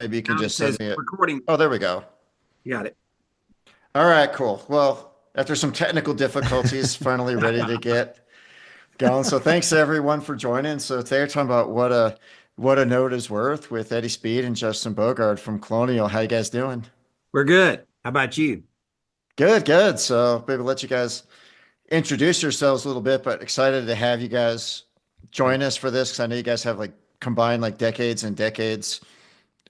maybe you can Now it just send says me it. recording. Oh, there we go. You got it. All right, cool. Well, after some technical difficulties, finally ready to get going. So thanks to everyone for joining. So today we're talking about what a note is worth with Eddie Speed and Justin Bogard from Colonial. How you guys doing? We're good. How about you? Good, good. So maybe let you guys introduce yourselves a little bit, but excited to have you guys Yeah. join us for this because I know you guys have like combined like decades and decades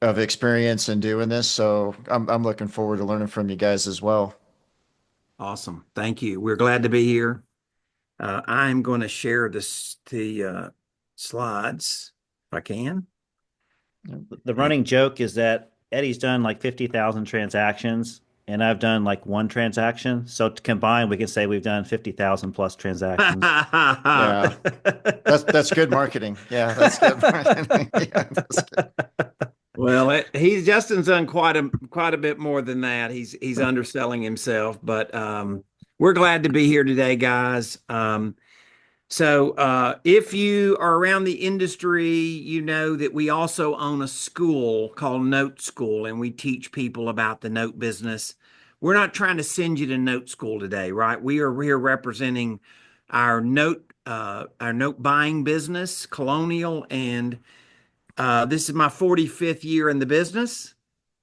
of experience in doing this. So I'm looking forward to learning from you guys as well. Awesome. Thank you. We're glad to be here. I'm going to share the slides if I can. The running joke is that Eddie's done like 50,000 transactions and I've done like one transaction. So to combine, we can say we've done 50,000 plus transactions. Yeah, that's good marketing. Yeah, that's good marketing. Yeah, that's good. Well, he's Justin's done quite a bit more than that. He's underselling himself, but we're glad to be here today, guys. So if you are around the industry, you know that we also own a school called Note School, and we teach people about the note business. We're not trying to send you to Note School today, right? We are here representing our note buying business, Colonial, and this is my 45th year in the business.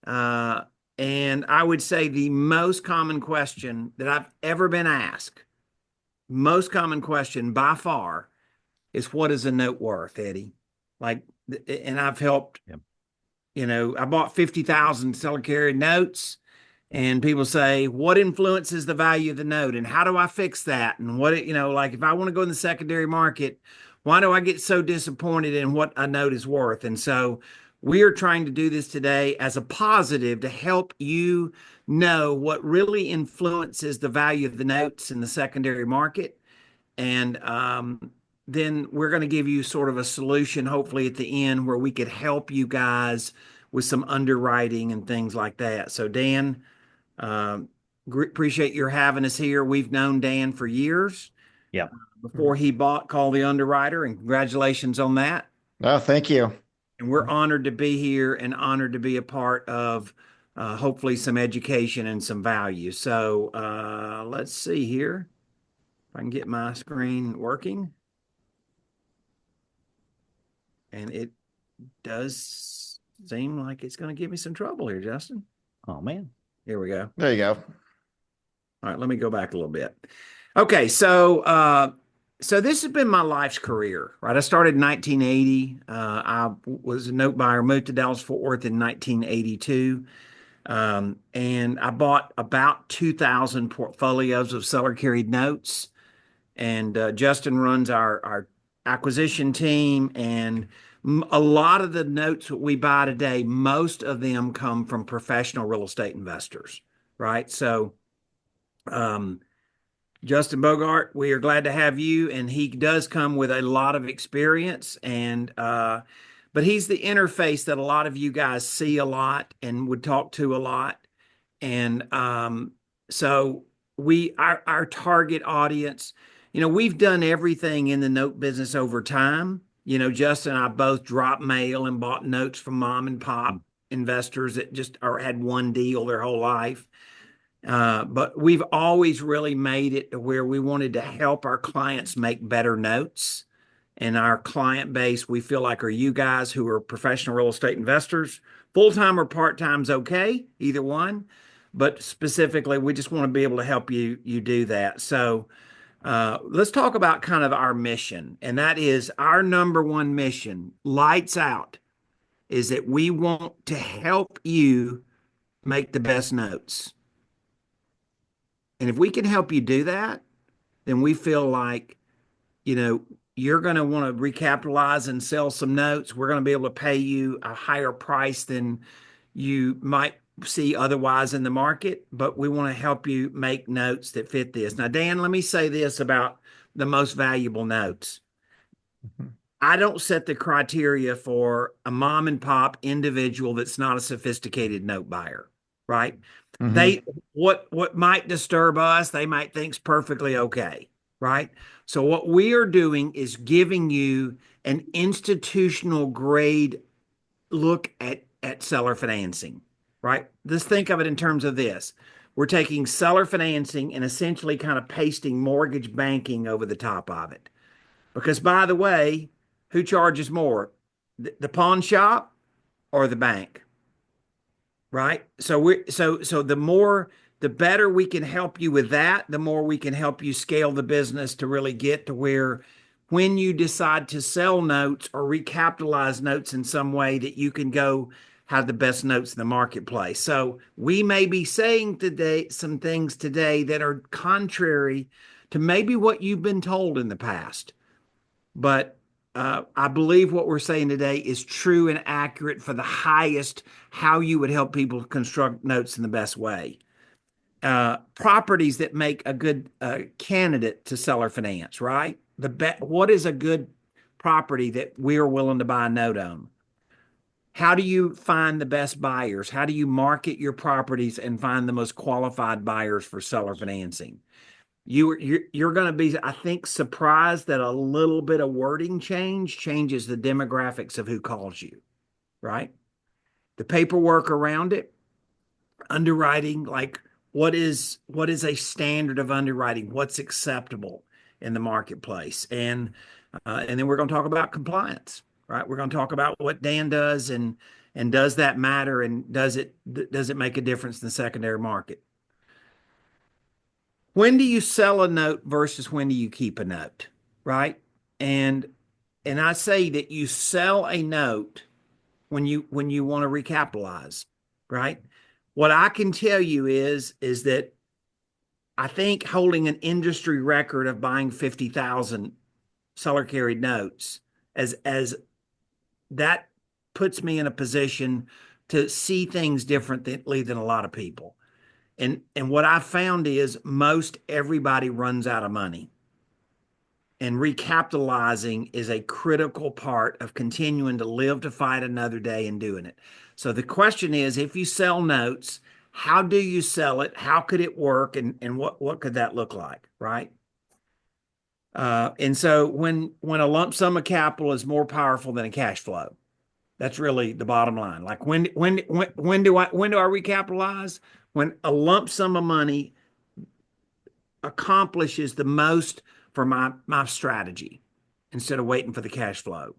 Uh, and I would say the most common question that I've ever been asked, most common question by far, is what is a note worth, Eddie? Like, and I've helped, Yep. I bought 50,000 seller carried notes, and people say, what influences the value of the note? And how do I fix that? And like if I want to go in the secondary market, why do I get so disappointed in what a note is worth? And so we are trying to do this today as a positive to help you know what really influences the value of the notes in the secondary market. And then we're going to give you sort of a solution, hopefully at the end, where we could help you guys with some underwriting and things like that. So, Dan, um, appreciate your having us here. We've known Dan for years Yeah. before he bought Call the Underwriter, and congratulations on that. Oh, thank you. And we're honored to be here and honored to be a part of hopefully some education and some value. So let's see here if I can get my screen working. And it does seem like it's going to give me some trouble here, Justin. Oh man. Here we go. There you go. All right, let me go back a little bit. Okay, so this has been my life's career, right? I started in 1980. I was a note buyer, moved to Dallas Fort Worth in 1982, and I bought about 2,000 portfolios of seller carried notes. And Justin runs our acquisition team, and a lot of the notes that we buy today, most of them come from professional real estate investors, right? So, um, Justin Bogart, we are glad to have you, and he does come with a lot of experience, and but he's the interface that a lot of you guys see a lot and would talk to a lot, and so our target audience, we've done everything in the note business over time. Justin and I both dropped mail and bought notes from mom and pop investors that just or had one deal their whole life. But we've always really made it to where we wanted to help our clients make better notes. And our client base, we feel like, are you guys who are professional real estate investors. Full time or part time's okay, either one. But specifically, we just want to be able to help you do that. So let's talk about kind of our mission. And that is our number one mission, lights out, is that we want to help you make the best notes. And if we can help you do that, then we feel like, you know, you're going to want to recapitalize and sell some notes. We're going to be able to pay you a higher price than you might see otherwise in the market, but we want to help you make notes that fit this. Now, Dan, let me say this about the most valuable notes. Mhm. I don't set the criteria for a mom and pop individual that's not a sophisticated note buyer, right? Mhm. They what might disturb us, they might think's perfectly okay, right? So what we are doing is giving you an institutional grade look at at seller financing, right? Let's think of it in terms of this. We're taking seller financing and essentially kind of pasting mortgage banking over the top of it. Because by the way, who charges more? The pawn shop or the bank? Right? So the better we can help you with that, the more we can help you scale the business to really get to where when you decide to sell notes or recapitalize notes in some way that you can go have the best notes in the marketplace. So we may be saying today some things today that are contrary to maybe what you've been told in the past. But I believe what we're saying today is true and accurate for the highest, how you would help people construct notes in the best way. Properties that make a good candidate to seller finance, right? What is a good property that we're willing to buy a note on? How do you find the best buyers? How do you market your properties and find the most qualified buyers for seller financing? You're going to be, I think, surprised that a little bit of wording changes the demographics of who calls you, right? The paperwork around it, underwriting, like what is a standard of underwriting? What's acceptable in the marketplace? And then we're going to talk about compliance, right? We're going to talk about what Dan does and does that matter, and does it make a difference in the secondary market? When do you sell a note versus when do you keep a note, right? And I say that you sell a note when you want to recapitalize, right? What I can tell you is that I think holding an industry record of buying 50,000 seller carried notes as that puts me in a position to see things differently than a lot of people. And what I found is most everybody runs out of money. And recapitalizing is a critical part of continuing to live to fight another day and doing it. So the question is, if you sell notes, how do you sell it? How could it work? And what could that look like, right? And so when a lump sum of capital is more powerful than a cash flow, that's really the bottom line. Like when do I recapitalize? When a lump sum of money accomplishes the most for my strategy instead of waiting for the cash flow.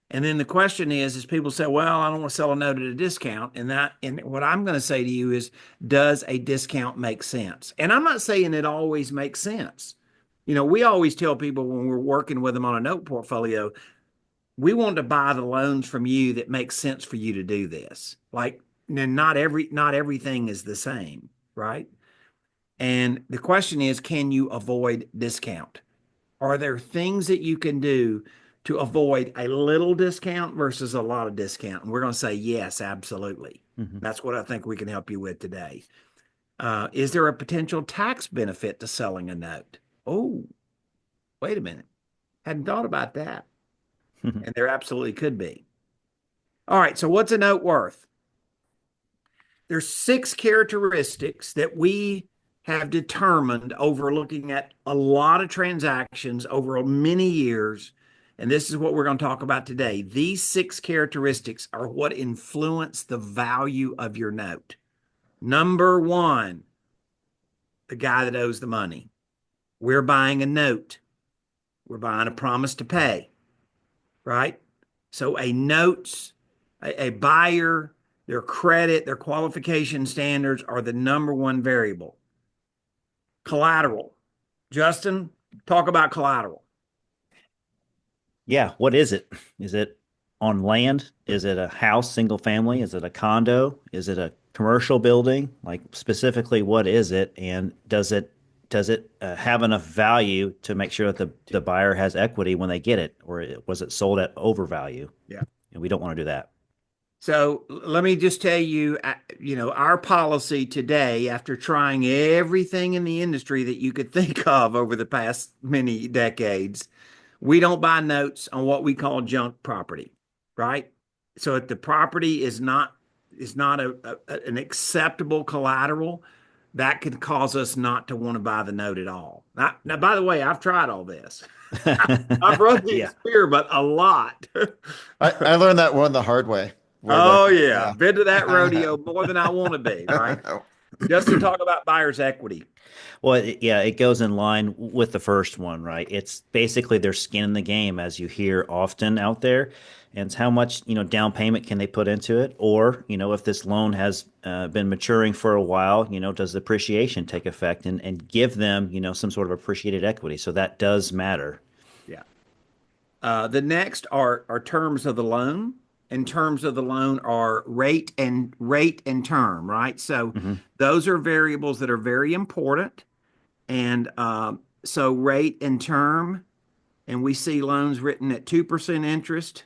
And then the question is people say, well, I don't want to sell a note at a discount. And what I'm going to say to you is, does a discount make sense? And I'm not saying it always makes sense. You know, we always tell people when we're working with them on a note portfolio, we want to buy the loans from you that make sense for you to do this. Like, not everything is the same, right? And the question is, can you avoid discount? Are there things that you can do to avoid a little discount versus a lot of discount? And we're going to say yes, absolutely. Mm-hmm. That's what I think we can help you with today. Is there a potential tax benefit to selling a note? Oh, wait a minute. Hadn't thought about that. And there absolutely could be. All right, so what's a note worth? There's 6 characteristics that we have determined over looking at a lot of transactions over many years, and this is what we're going to talk about today. These 6 characteristics are what influence the value of your note. Number 1, the guy that owes the money. We're buying a note. We're buying a promise to pay, right? So a note's, a buyer, their credit, their qualification standards are the number 1 variable. Collateral. Justin, talk about collateral. Yeah, what is it? Is it on land? Is it a house, single family? Is it a condo? Is it a commercial building? Like, specifically, what is it? And does it have enough value to make sure that the buyer has equity when they get it, or was it sold at overvalue? Yeah, and we don't want to do that. So let me just tell you, our policy today, after trying everything in the industry that you could think of over the past many decades, we don't buy notes on what we call junk property, right? So if the property is not an acceptable collateral, that could cause us not to want to buy the note at all. Now, by the way, I've tried all this. I've run the experiment a lot. I learned that one the hard way where the Oh yeah, yeah. been to that rodeo more than I want to be, right? Just to talk about buyer's equity. Well, yeah, it goes in line with the first one, right? It's basically their skin in the game, as you hear often out there. And it's how much, down payment can they put into it? Or, if this loan has been maturing for a while, does the appreciation take effect and give them, some sort of appreciated equity? So that does matter. Yeah. The next are terms of the loan, and terms of the loan are rate and term, right? So Hmm. those are variables that are very important. And so rate and term, and we see loans written at 2% interest,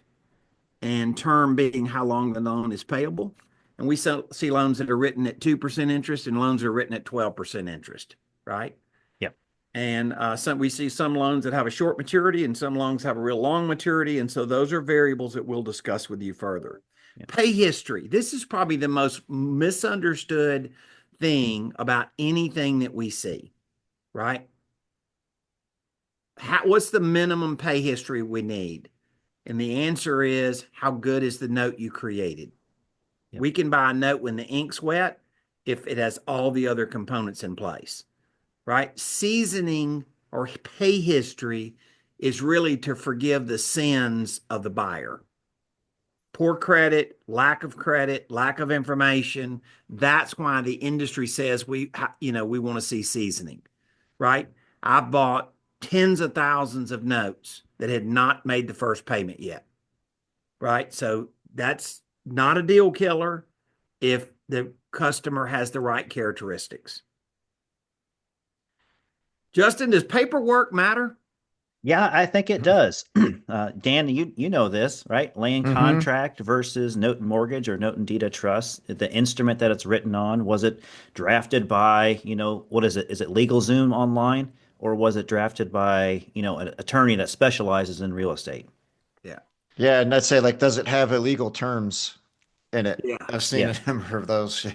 and term being how long the loan is payable. And we see loans that are written at 2% interest and loans that are written at 12% interest, right? Yep. And we see some loans that have a short maturity and some loans have a real long maturity. And so those are variables that we'll discuss with you further. Yep. Pay history. This is probably the most misunderstood thing about anything that we see, right? What's the minimum pay history we need? And the answer is, how good is the note you created? Yep. We can buy a note when the ink's wet if it has all the other components in place, right? Seasoning or pay history is really to forgive the sins of the buyer. Poor credit, lack of information. That's why the industry says we want to see seasoning, right? I've bought tens of thousands of notes that had not made the first payment yet, right? So that's not a deal killer if the customer has the right characteristics. Justin, does paperwork matter? Yeah, I think it does. Dan, you know this, right? Land Hmm. contract versus note and mortgage or note and deed of trust. The instrument that it's written on, was it drafted by, what is it? Is it LegalZoom online, or was it drafted by, an attorney that specializes in real estate? Yeah. Yeah, and I'd say like, does it have illegal terms in it? Yeah. I've seen Yeah, a number of those. Yeah.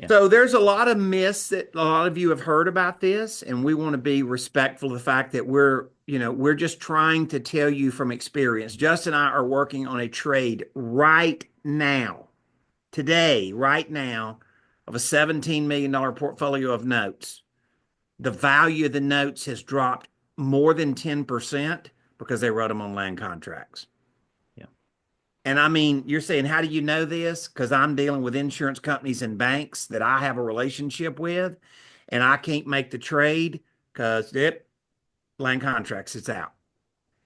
yeah, So there's a lot of myths that a lot of you have heard about this, and we want to be respectful of the fact that we're just trying to tell you from experience. Justin and I are working on a trade right now, today, right now, of a $17 million portfolio of notes. The value of the notes has dropped more than 10% because they wrote them on land contracts. yeah, And I mean, you're saying, how do you know this? Because I'm dealing with insurance companies and banks that I have a relationship with, and I can't make the trade because land contracts, it's out.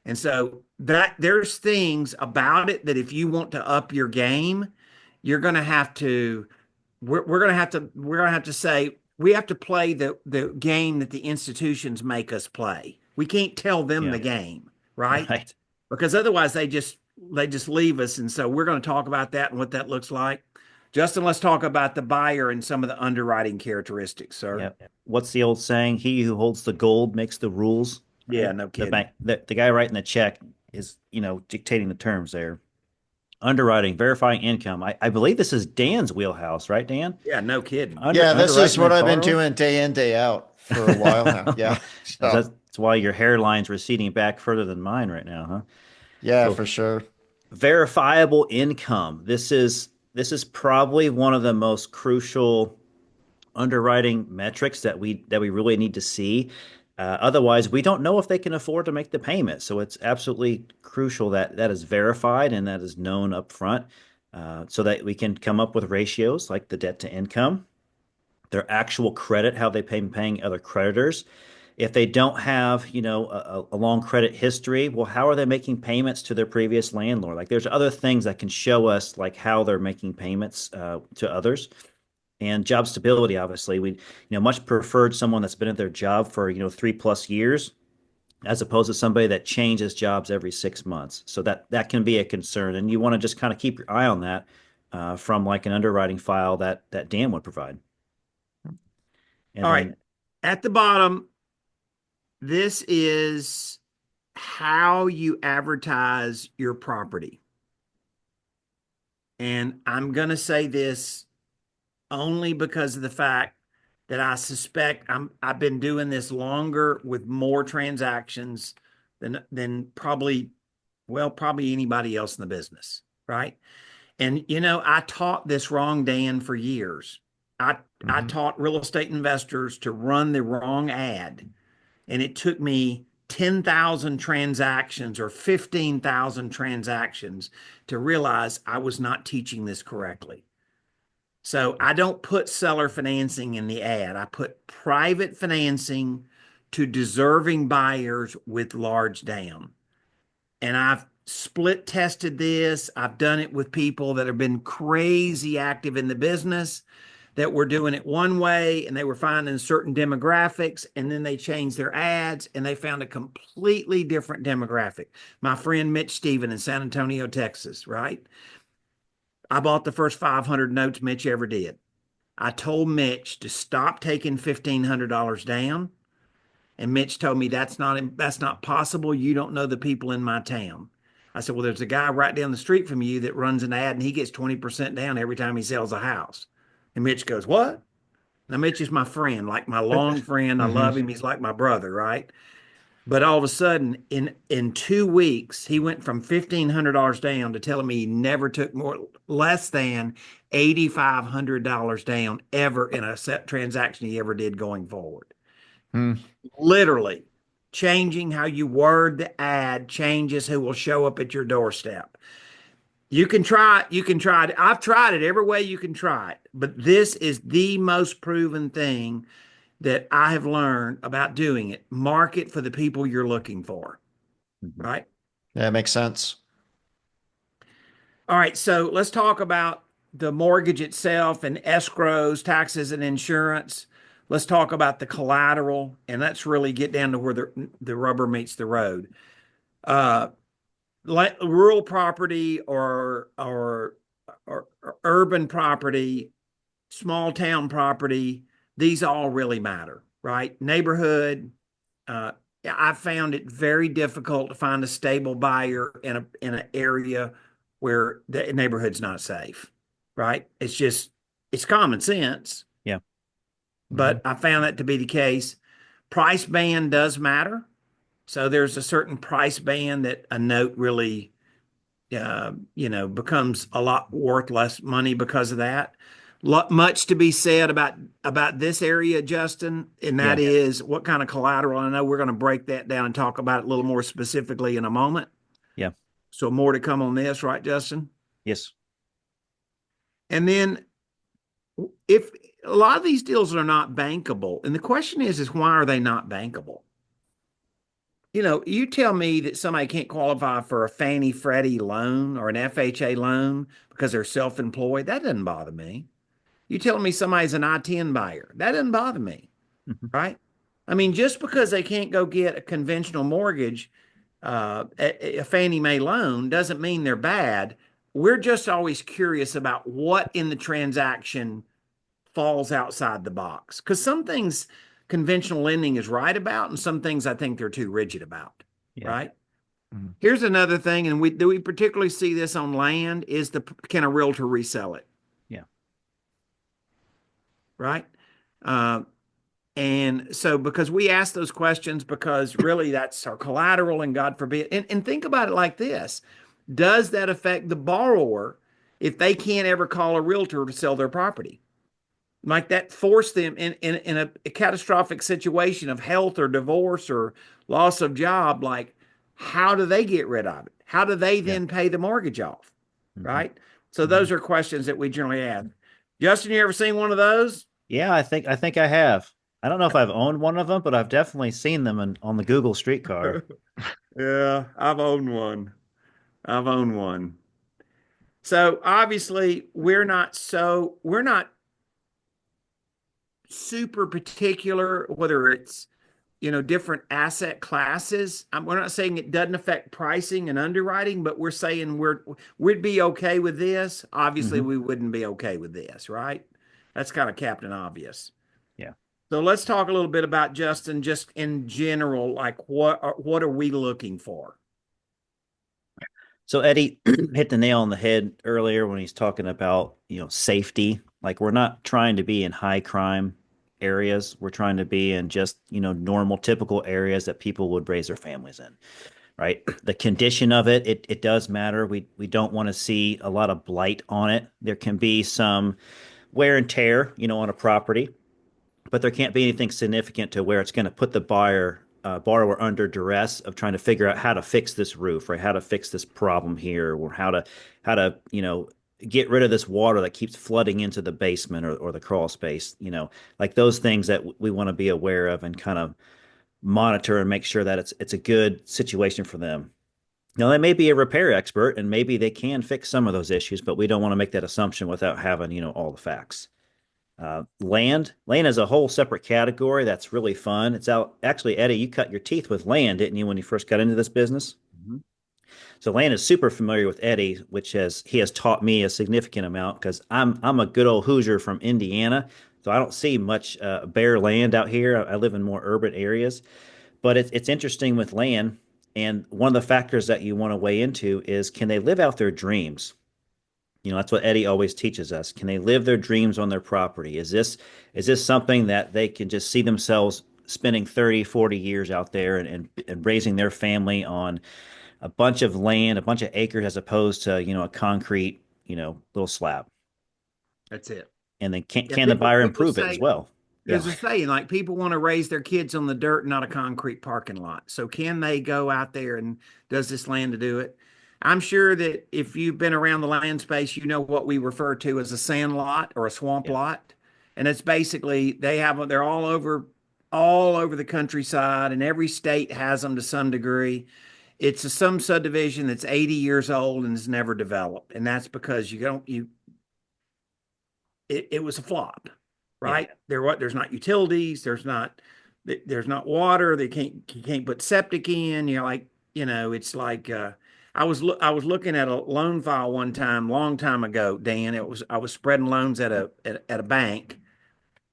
And so that there's things about it that if you want to up your game, you're going to have to we're going to have to say we have to play the game that the institutions make us play. We can't tell them the yeah. game, right? Right. Because otherwise they just leave us. And so we're going to talk about that and what that looks like. Justin, let's talk about the buyer and some of the underwriting characteristics, sir. Yeah. What's the old saying? He who holds the gold makes the rules, Yeah, right? no The kidding. bank, the guy writing the check is, dictating the terms there. Underwriting, verifying income. I believe this is Dan's wheelhouse, right, Dan? Yeah, no kidding. Yeah, this is Underwriting what and I've been borrowing. doing day in, day out for a while now. Yeah. So, That's why your hairline's receding back further than mine right now, huh? yeah, So for sure. verifiable income. This is probably one of the most crucial underwriting metrics that we really need to see. Otherwise, we don't know if they can afford to make the payment. So it's absolutely crucial that that is verified and that is known up front, so that we can come up with ratios like the debt to income, their actual credit, how they've been paying other creditors. If they don't have, a long credit history, well, how are they making payments to their previous landlord? Like, there's other things that can show us like how they're making payments to others. And job stability, obviously, we much preferred someone that's been at their job for 3+ years, as opposed to somebody that changes jobs every 6 months. So that can be a concern, and you want to just kind of keep your eye on that, from like an underwriting file that Dan would provide. And All right. then, At the bottom, this is how you advertise your property. And I'm going to say this only because of the fact that I suspect I've been doing this longer with more transactions than probably anybody else in the business, right? And I taught this wrong, Dan, for years. I Hmm. taught real estate investors to run the wrong ad. And it took me 10,000 transactions or 15,000 transactions to realize I was not teaching this correctly. So I don't put seller financing in the ad. I put private financing to deserving buyers with large down. And I've split tested this. I've done it with people that have been crazy active in the business that were doing it one way and they were finding certain demographics, and then they changed their ads and they found a completely different demographic. My friend Mitch Steven in San Antonio, Texas, right? I bought the first 500 notes Mitch ever did. I told Mitch to stop taking $1,500 down. And Mitch told me that's not possible. You don't know the people in my town. I said, well, there's a guy right down the street from you that runs an ad and he gets 20% down every time he sells a house. And Mitch goes, what? Now, Mitch is my friend, like my long friend. I Hmm. love him. He's like my brother, right? But all of a sudden, in 2 weeks, he went from $1,500 down to telling me he never took less than $8,500 down ever in a set transaction he ever did going forward. Literally, changing how you word the ad changes who will show up at your doorstep. You can try it. I've tried it every way you can try it, but this is the most proven thing that I have learned about doing it. Market for the people you're looking for, Mhm. right? Yeah, it makes sense. All right, so let's talk about the mortgage itself and escrows, taxes, and insurance. Let's talk about the collateral, and let's really get down to where the rubber meets the road. Uh, Rural property or urban property, small town property, these all really matter, right? Neighborhood. Uh, I found it very difficult to find a stable buyer in an area where the neighborhood's not safe, right? It's common sense, Yeah. Hmm. but I found that to be the case. Price band does matter. So there's a certain price band that a note really becomes a lot worth less money because of that. Much to be said about this area, Justin, and that Yeah. is what kind of collateral. I know we're going to break that down and talk about it a little more specifically in a moment. Yeah. So more to come on this, right, Justin? Yes. And then if a lot of these deals are not bankable, and the question is why are they not bankable? You tell me that somebody can't qualify for a Fannie Freddie loan or an FHA loan because they're self-employed. That doesn't bother me. You telling me somebody's an I-10 buyer. That doesn't bother me, Mhm. right? I mean, just because they can't go get a conventional mortgage, a Fannie Mae loan, doesn't mean they're bad. We're just always curious about what in the transaction falls outside the box. Because some things conventional lending is right about, and some things I think they're too rigid about, Yeah. right? Hmm. Here's another thing, and we particularly see this on land, is can a realtor resell it, Yeah. right? Uh, and so because we ask those questions, because really that's our collateral, and God forbid, and think about it like this. Does that affect the borrower if they can't ever call a realtor to sell their property? Like that force them in a catastrophic situation of health or divorce or loss of job, like how do they get rid of it? How do they Yeah. then pay the mortgage off? Hmm. Right? So Hmm. those are questions that we generally ask. Justin, you ever seen one of those? Yeah, I think I have. I don't know if I've owned one of them, but I've definitely seen them on the Google streetcar. Yeah, I've owned one. I've owned one. So obviously we're not super particular whether it's different asset classes. We're not saying it doesn't affect pricing and underwriting, but we're saying we'd be okay with this. Obviously, Hmm. we wouldn't be okay with this, right? That's kind of Captain Obvious. Yeah. So let's talk a little bit about Justin, just in general, like what are we looking for? So Eddie hit the nail on the head earlier when he's talking about, safety. Like we're not trying to be in high crime areas. We're trying to be in just, normal, typical areas that people would raise their families in. right? The condition of it does matter. We don't want to see a lot of blight on it. There can be some wear and tear, on a property, but there can't be anything significant to where it's going to put the borrower under duress of trying to figure out how to fix this roof, right? How to fix this problem here, or how to get rid of this water that keeps flooding into the basement or the crawl space. Like those things that we want to be aware of and kind of monitor and make sure that it's a good situation for them. Now, they may be a repair expert and maybe they can fix some of those issues, but we don't want to make that assumption without having, all the facts. Land is a whole separate category that's really fun. It's out actually, Eddie, you cut your teeth with land, didn't you, when you first got into this business? Mhm. So land is super familiar with Eddie, which he has taught me a significant amount because I'm a good old Hoosier from Indiana, so I don't see much bare land out here. I live in more urban areas, but it's interesting with land, and one of the factors that you want to weigh into is can they live out their dreams? That's what Eddie always teaches us. Can they live their dreams on their property? Is this something that they can just see themselves spending 30, 40 years out there and raising their family on a bunch of land, a bunch of acres, as opposed to, a concrete, little slab? That's it. And then can, Yeah, can the buyer people improve it as say well? Yeah. there's a saying like people want to raise their kids on the dirt, not a concrete parking lot. So can they go out there and does this land to do it? I'm sure that if you've been around the land space, you know what we refer to as a sand lot or a swamp Yeah. lot. And it's basically they're all over the countryside, and every state has them to some degree. It's some subdivision that's 80 years old and has never developed. And that's because you don't you it was a flop, Yeah. right? There's not utilities, there's not water, you can't put septic in. You're like, it's like I was looking at a loan file one time, long time ago, Dan. I was spreading loans at a bank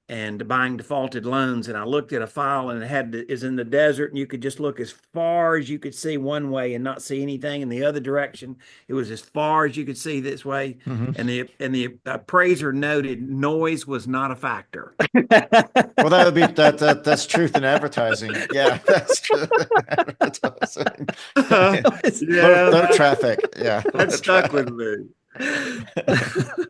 and buying defaulted loans. And I looked at a file and is in the desert, and you could just look as far as you could see one way and not see anything in the other direction. It was as far as you could see this way. Mhm. And the appraiser noted noise was not a factor. Well, that would be that's truth in advertising. Yeah, that's truth in advertising. Yeah, No traffic. Yeah, no that stuck with traffic. me.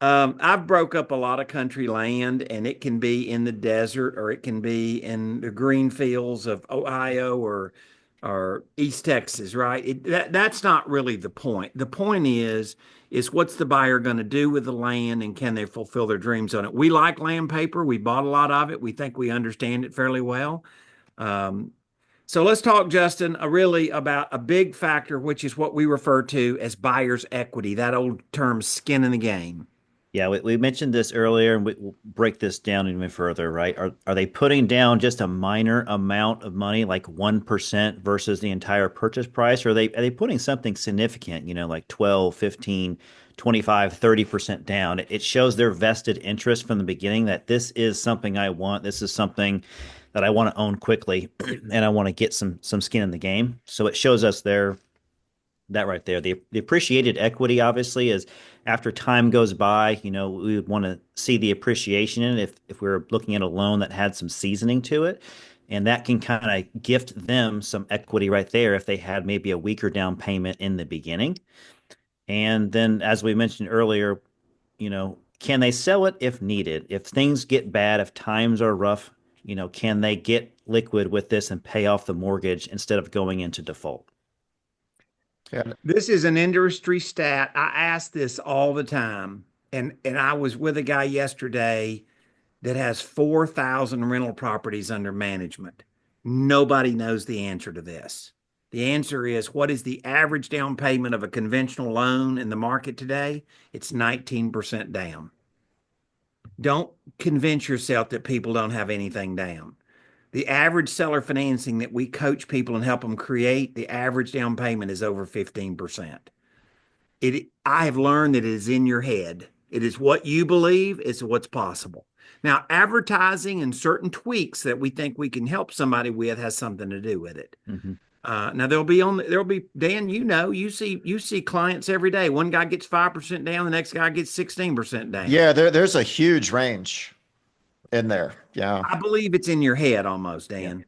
I've broke up a lot of country land, and it can be in the desert or it can be in the green fields of Ohio or East Texas, right? That's not really the point. The point is what's the buyer going to do with the land, and can they fulfill their dreams on it? We like land paper. We bought a lot of it. We think we understand it fairly well. Um, so let's talk, Justin, really about a big factor, which is what we refer to as buyer's equity, that old term skin in the game. Yeah, we mentioned this earlier, and we'll break this down even further, right? Are they putting down just a minor amount of money, like 1% versus the entire purchase price? Or are they putting something significant, like 12, 15, 25, 30% down? It shows their vested interest from the beginning that this is something I want. This is something that I want to own quickly, and I want to get some skin in the game. So it shows us that right there. The appreciated equity obviously is after time goes by, we would want to see the appreciation in it if we were looking at a loan that had some seasoning to it. And that can kind of gift them some equity right there if they had maybe a weaker down payment in the beginning. And then, as we mentioned earlier, can they sell it if needed? If things get bad, if times are rough, can they get liquid with this and pay off the mortgage instead of going into default? Yeah. This is an industry stat. I ask this all the time. And I was with a guy yesterday that has 4,000 rental properties under management. Nobody knows the answer to this. The answer is what is the average down payment of a conventional loan in the market today? It's 19% down. Don't convince yourself that people don't have anything down. The average seller financing that we coach people and help them create, the average down payment is over 15%. I have learned that it is in your head. It is what you believe, it's what's possible. Now, advertising and certain tweaks that we think we can help somebody with has something to do with it. Mm-hmm. Now there'll be Dan, you see clients every day. One guy gets 5% down, the next guy gets 16% down. Yeah, there's a huge range in there. Yeah. I believe it's in your head almost, Yeah. Dan.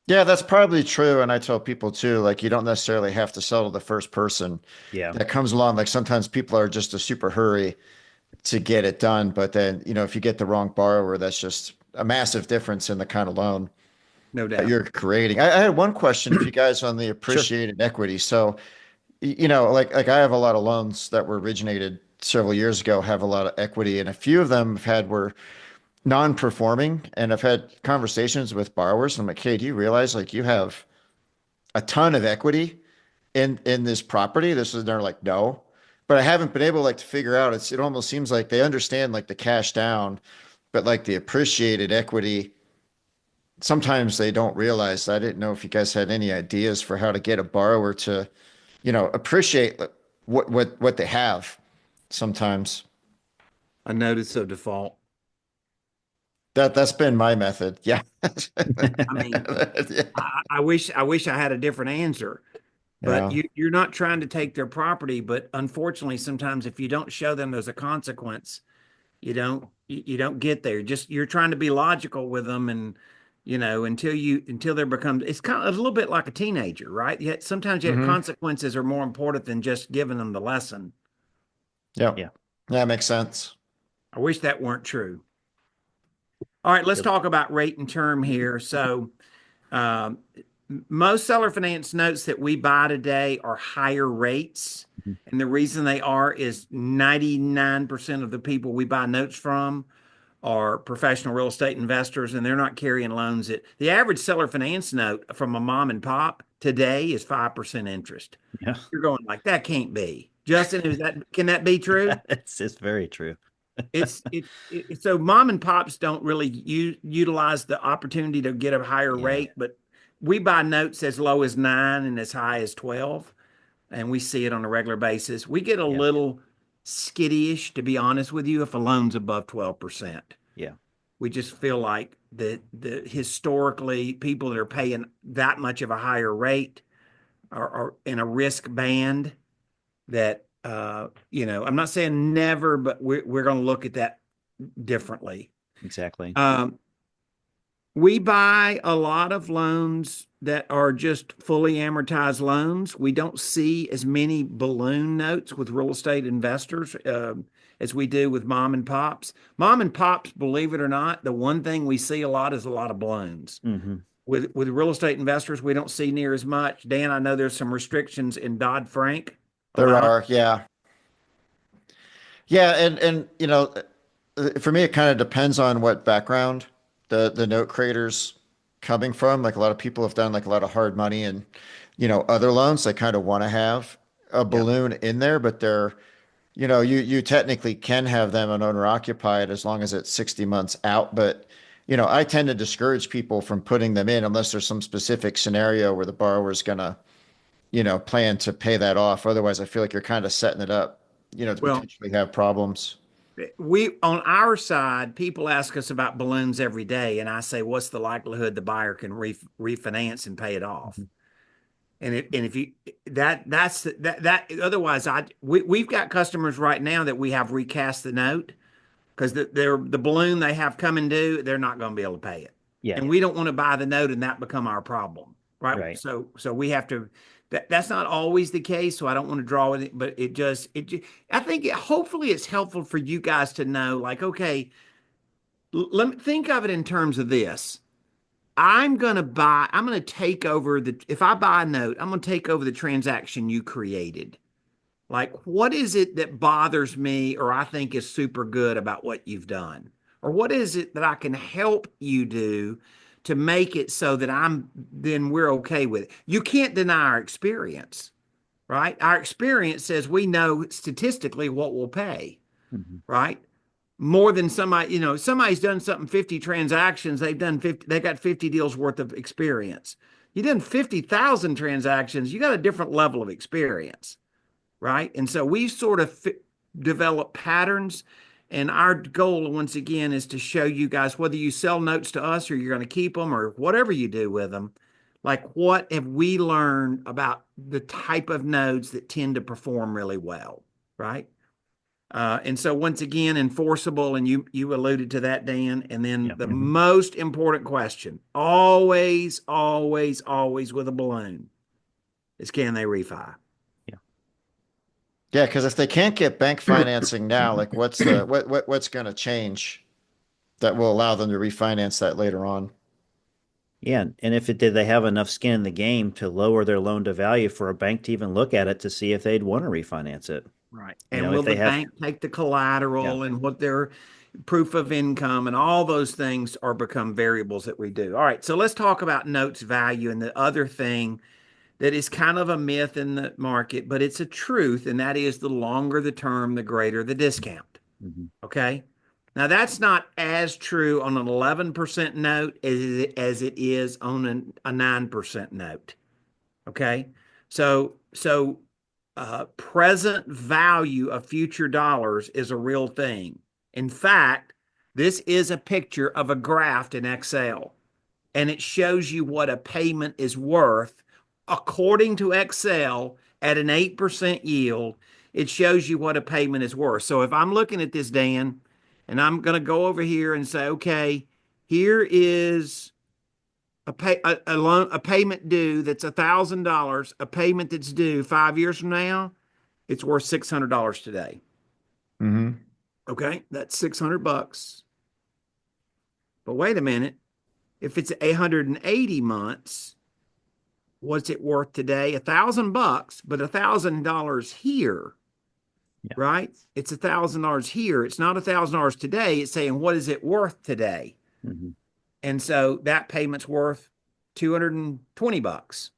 Yeah, that's probably true. And I tell people too, like you don't necessarily have to sell to the first person Yeah. that comes along. Like sometimes people are just a super hurry to get it done. But then, if you get the wrong borrower, that's just a massive difference in the kind of loan No that doubt. you're creating. I had one question for you guys on the Sure. appreciated equity. So, like I have a lot of loans that were originated several years ago, have a lot of equity, and a few of them have had were non-performing. And I've had conversations with borrowers. And I'm like, hey, do you realize like you have a ton of equity in this property? This is, they're like, no. But I haven't been able like to figure out. It almost seems like they understand like the cash down, but like the appreciated equity, sometimes they don't realize. I didn't know if you guys had any ideas for how to get a borrower to, appreciate what they have sometimes. A notice of default. That's been my method. Yeah. I mean, Yeah. I wish I had a different answer, but Yeah. you're not trying to take their property. But unfortunately, sometimes if you don't show them there's a consequence, you don't get there. Just you're trying to be logical with them, and until they become, it's kind of a little bit like a teenager, right? Yet sometimes yet Hmm. consequences are more important than just giving them the lesson. Yep. Yeah. That makes sense. I wish that weren't true. All right, let's Yep. talk about rate and term here. So, um, most seller finance notes that we buy today are higher rates. Mhm. And the reason they are is 99% of the people we buy notes from are professional real estate investors, and they're not carrying loans. The average seller finance note from a mom and pop today is 5% interest. Yeah. You're going like, that can't be. Justin, can that be true? It's very true. So mom and pops don't really utilize the opportunity to get a higher Yeah. rate, but we buy notes as low as 9 and as high as 12, and we see it on a regular basis. We get a Yeah. little skittish, to be honest with you, if a loan's above 12%. Yeah. We just feel like the historically people that are paying that much of a higher rate are in a risk band that I'm not saying never, but we're going to look at that differently. Exactly. Um, we buy a lot of loans that are just fully amortized loans. We don't see as many balloon notes with real estate investors as we do with mom and pops. Mom and pops, believe it or not, the one thing we see a lot is a lot of balloons. Hmm. With real estate investors, we don't see near as much. Dan, I know there's some restrictions in Dodd-Frank There allowing. are. Yeah. Yeah. And for me, it kind of depends on what background the note creator's coming from. Like a lot of people have done like a lot of hard money and, other loans. They kind of want to have a Yeah. balloon in there, but they're, you technically can have them an owner occupied as long as it's 60 months out. But, I tend to discourage people from putting them in unless there's some specific scenario where the borrower's gonna, plan to pay that off. Otherwise, I feel like you're kind of setting it up, to Well, potentially have problems. we on our side, people ask us about balloons every day, and I say, "What's the likelihood the buyer can refinance and pay it off?" Hmm. And if you that otherwise, we've got customers right now that we have recast the note because the balloon they have coming due, they're not going to be able to pay it, Yeah. and we don't want to buy the note and that become our problem, right? Right. So we have to. That's not always the case, so I don't want to draw it, but I think hopefully it's helpful for you guys to know, like, okay, let me think of it in terms of this. I'm going to take over if I buy a note, I'm going to take over the transaction you created. Like, what is it that bothers me or I think is super good about what you've done? Or what is it that I can help you do to make it so that then we're okay with it? You can't deny our experience, right? Our experience says we know statistically what we'll pay, Hmm. right? More than somebody's done something 50 transactions, they got 50 deals worth of experience. You done 50,000 transactions, you got a different level of experience, right? And so we sort of develop patterns. And our goal, once again, is to show you guys whether you sell notes to us or you're going to keep them or whatever you do with them, like what have we learned about the type of nodes that tend to perform really well, right? And so once again, enforceable, and you alluded to that, Dan. And then Yeah. the most important question, always, always, always with a balloon, is can they refi? Yeah. Yeah, because if they can't get bank financing now, like what's going to change that will allow them to refinance that later on? Yeah, and if it did, they have enough skin in the game to lower their loan to value for a bank to even look at it to see if they'd want to refinance it. Right. You And know, will if the they have, bank take the yeah, collateral and what their proof of income and all those things are become variables that we do. All right. So let's talk about notes value and the other thing that is kind of a myth in the market, but it's a truth. And that is the longer the term, the greater the discount. mhm, Okay. Now that's not as true on an 11% note as it is on a 9% note. Okay. So present value of future dollars is a real thing. In fact, this is a picture of a graph in Excel, and it shows you what a payment is worth according to Excel at an 8% yield. It shows you what a payment is worth. So if I'm looking at this, Dan, and I'm going to go over here and say, okay, here is a loan, a payment due that's $1,000, a payment that's due 5 years from now, it's worth $600 today. Hmm. Okay, that's 600 bucks. But wait a minute, if it's 880 months, what's it worth today? 1,000 bucks, but $1,000 here, yeah, right? It's $1,000 here. It's not $1,000 today. It's saying what is it worth today? mhm, And so that payment's worth 220 bucks.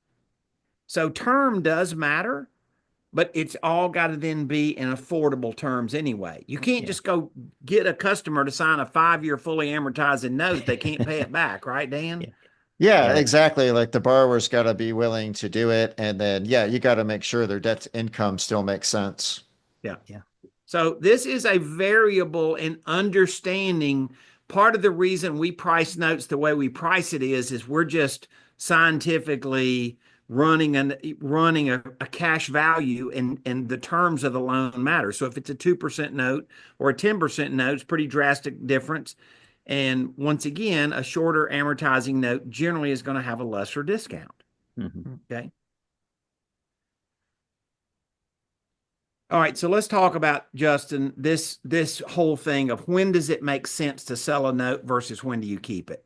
So term does matter, but it's all got to then be in affordable terms anyway. You can't yeah, just go get a customer to sign a 5 year fully amortizing note. They can't pay it back, right, Dan? yeah, Yeah, yeah, exactly. Like the borrower's got to be willing to do it. And then, yeah, you got to make sure their debt to income still makes sense. Yeah. yeah, So this is a variable in understanding. Part of the reason we price notes the way we price it is we're just scientifically running a cash value and the terms of the loan matter. So if it's a 2% note or a 10% note, it's pretty drastic difference. And once again, a shorter amortizing note generally is going to have a lesser discount. mhm. Okay. All right, so let's talk about, Justin, this whole thing of when does it make sense to sell a note versus when do you keep it?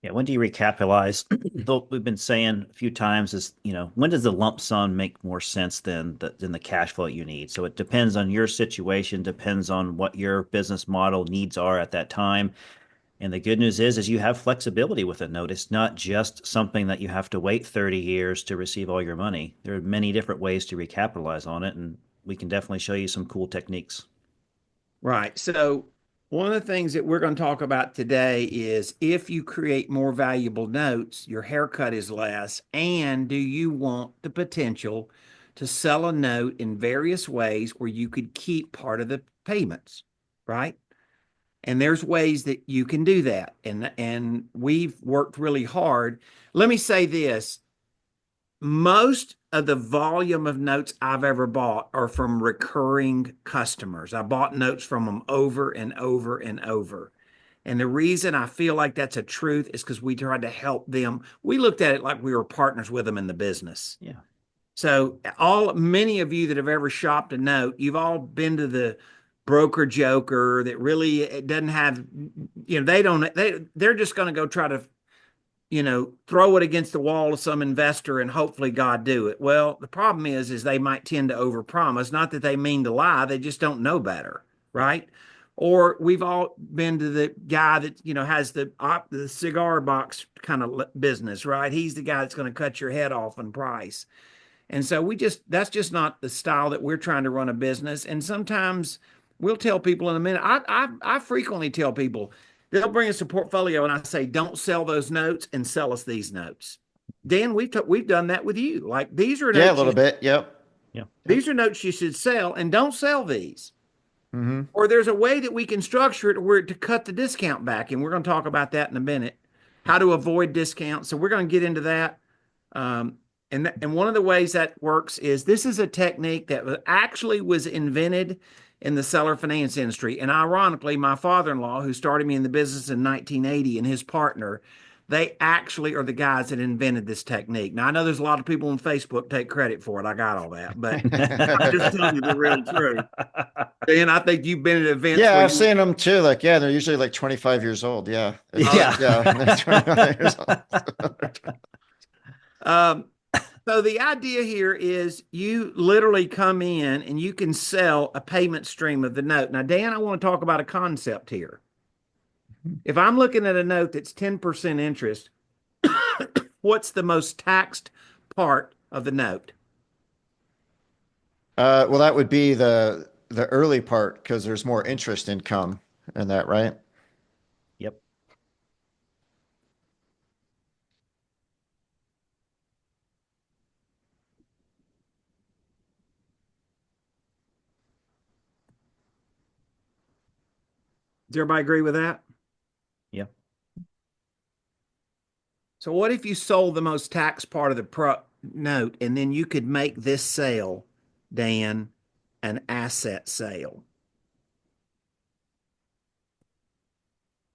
Yeah. When do you recapitalize? Though we've been saying a few times is, when does the lump sum make more sense than the cash flow you need? So it depends on your situation, depends on what your business model needs are at that time. And the good news is you have flexibility with a note. It's not just something that you have to wait 30 years to receive all your money. There are many different ways to recapitalize on it, and we can definitely show you some cool techniques. Right. So one of the things that we're going to talk about today is if you create more valuable notes, your haircut is less, and do you want the potential to sell a note in various ways where you could keep part of the payments, right? And there's ways that you can do that. And we've worked really hard. Let me say this. Most of the volume of notes I've ever bought are from recurring customers. I bought notes from them over and over and over. And the reason I feel like that's a truth is because we tried to help them. We looked at it like we were partners with them in the business. Yeah. So many of you that have ever shopped a note, you've all been to the broker joker that really it doesn't have, they're just going to go try to throw it against the wall of some investor and hopefully God do it. Well, the problem is they might tend to overpromise. Not that they mean to lie, they just don't know better, right? Or we've all been to the guy that has the cigar box kind of business, right? He's the guy that's going to cut your head off in price. And so that's just not the style that we're trying to run a business. And sometimes we'll tell people in a minute. I frequently tell people they'll bring us a portfolio, and I say, don't sell those notes and sell us these notes. Dan, we've done that with you. Like Yeah, a little bit. Yep. Yeah. Yep. these are notes you should sell, and don't sell these. Hmm. Or there's a way that we can structure it where to cut the discount back, and we're going to talk about that in a minute. How to avoid discounts. So we're going to get into that. Um, And one of the ways that works is this is a technique that actually was invented in the seller finance industry. And ironically, my father-in-law, who started me in the business in 1980, and his partner, they actually are the guys that invented this technique. Now, I know there's a lot of people on Facebook take credit for it. I got all that, but I'm just telling you the real truth. And I think you've been at events Yeah, where I've you, seen them too. Like, yeah, they're usually like 25 years old. Yeah. oh, Yeah. Yeah, they're 25 years old. um, so the idea here is you literally come in and you can sell a payment stream of the note. Now, Dan, I want to talk about a concept here. If I'm looking at a note that's 10% interest, what's the most taxed part of the note? Well, that would be the early part because there's more interest income in that, right? Yep. Does everybody agree with that? Yep. So what if you sold the most taxed part of the note and then you could make this sale, Dan, an asset sale?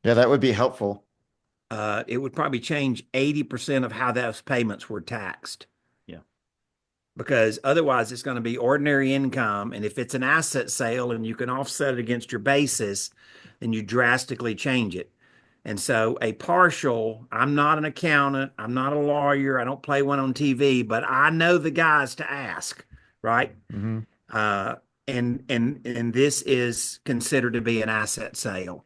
Yeah, that would be helpful. It would probably change 80% of how those payments were taxed. Yeah. Because otherwise it's going to be ordinary income. And if it's an asset sale and you can offset it against your basis, then you drastically change it. And so a partial, I'm not an accountant, I'm not a lawyer, I don't play one on TV, but I know the guys to ask, right? Hmm. Uh, and this is considered to be an asset sale.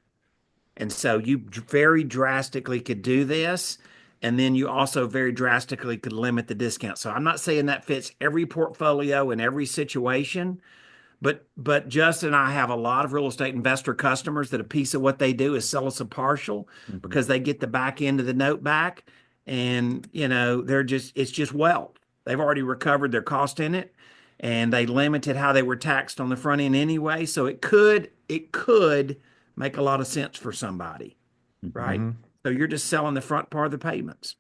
And so you very drastically could do this. And then you also very drastically could limit the discount. So I'm not saying that fits every portfolio in every situation, but Justin and I have a lot of real estate investor customers that a piece of what they do is sell us a partial Hmm. because they get the back end of the note back. And they're just it's just wealth. They've already recovered their cost in it and they limited how they were taxed on the front end anyway. So it could make a lot of sense for somebody, Hmm. right? Hmm. So you're just selling the front part of the payments.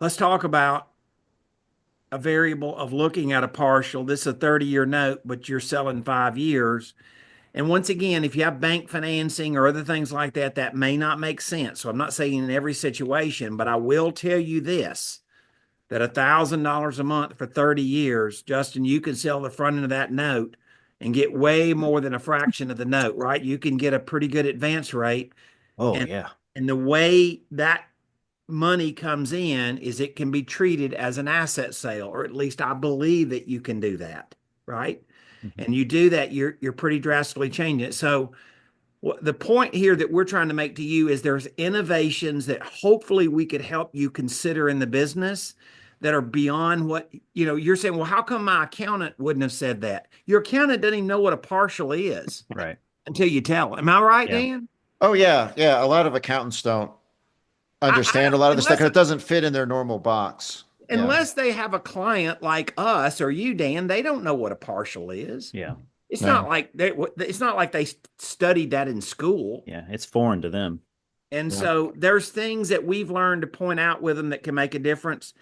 Let's talk about a variable of looking at a partial. This is a 30-year note, but you're selling 5 years. And once again, if you have bank financing or other things like that, that may not make sense. So I'm not saying in every situation, but I will tell you this, that $1,000 a month for 30 years, Justin, you can sell the front end of that note and get way more than a fraction of the note, right? You can get a pretty good advance rate. Oh, And yeah. and the way that money comes in is it can be treated as an asset sale, or at least I believe that you can do that, right? Hmm. And you do that, you're pretty drastically changing it. So the point here that we're trying to make to you is there's innovations that hopefully we could help you consider in the business that are beyond what you're saying. Well, how come my accountant wouldn't have said that? Your accountant doesn't even know what a partial is Right. until you tell him. Am I right, Yeah. Dan? Oh yeah, yeah. A lot of accountants don't I understand a don't, lot of the stuff, and it doesn't fit in their normal box. Yeah. unless they have a client like us or you, Dan, they don't know what a partial is. Yeah. It's not No. like they studied that in school. Yeah. It's foreign to them. And Yeah. so there's things that we've learned to point out with them that can make a difference.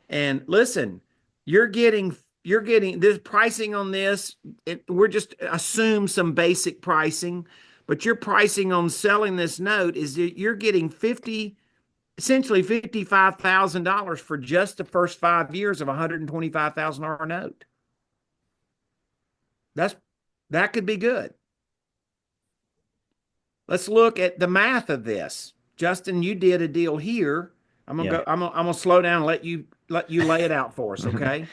And listen, you're getting you're getting this pricing on this. We're just assume some basic pricing, but your pricing on selling this note is that you're getting essentially $55,000 for just the first 5 years of a $125,000 note. That's that could be good. Let's look at the math of this. Justin, you did a deal here. I'm gonna Yeah. go. I'm gonna slow down and let you lay it out for us. Okay.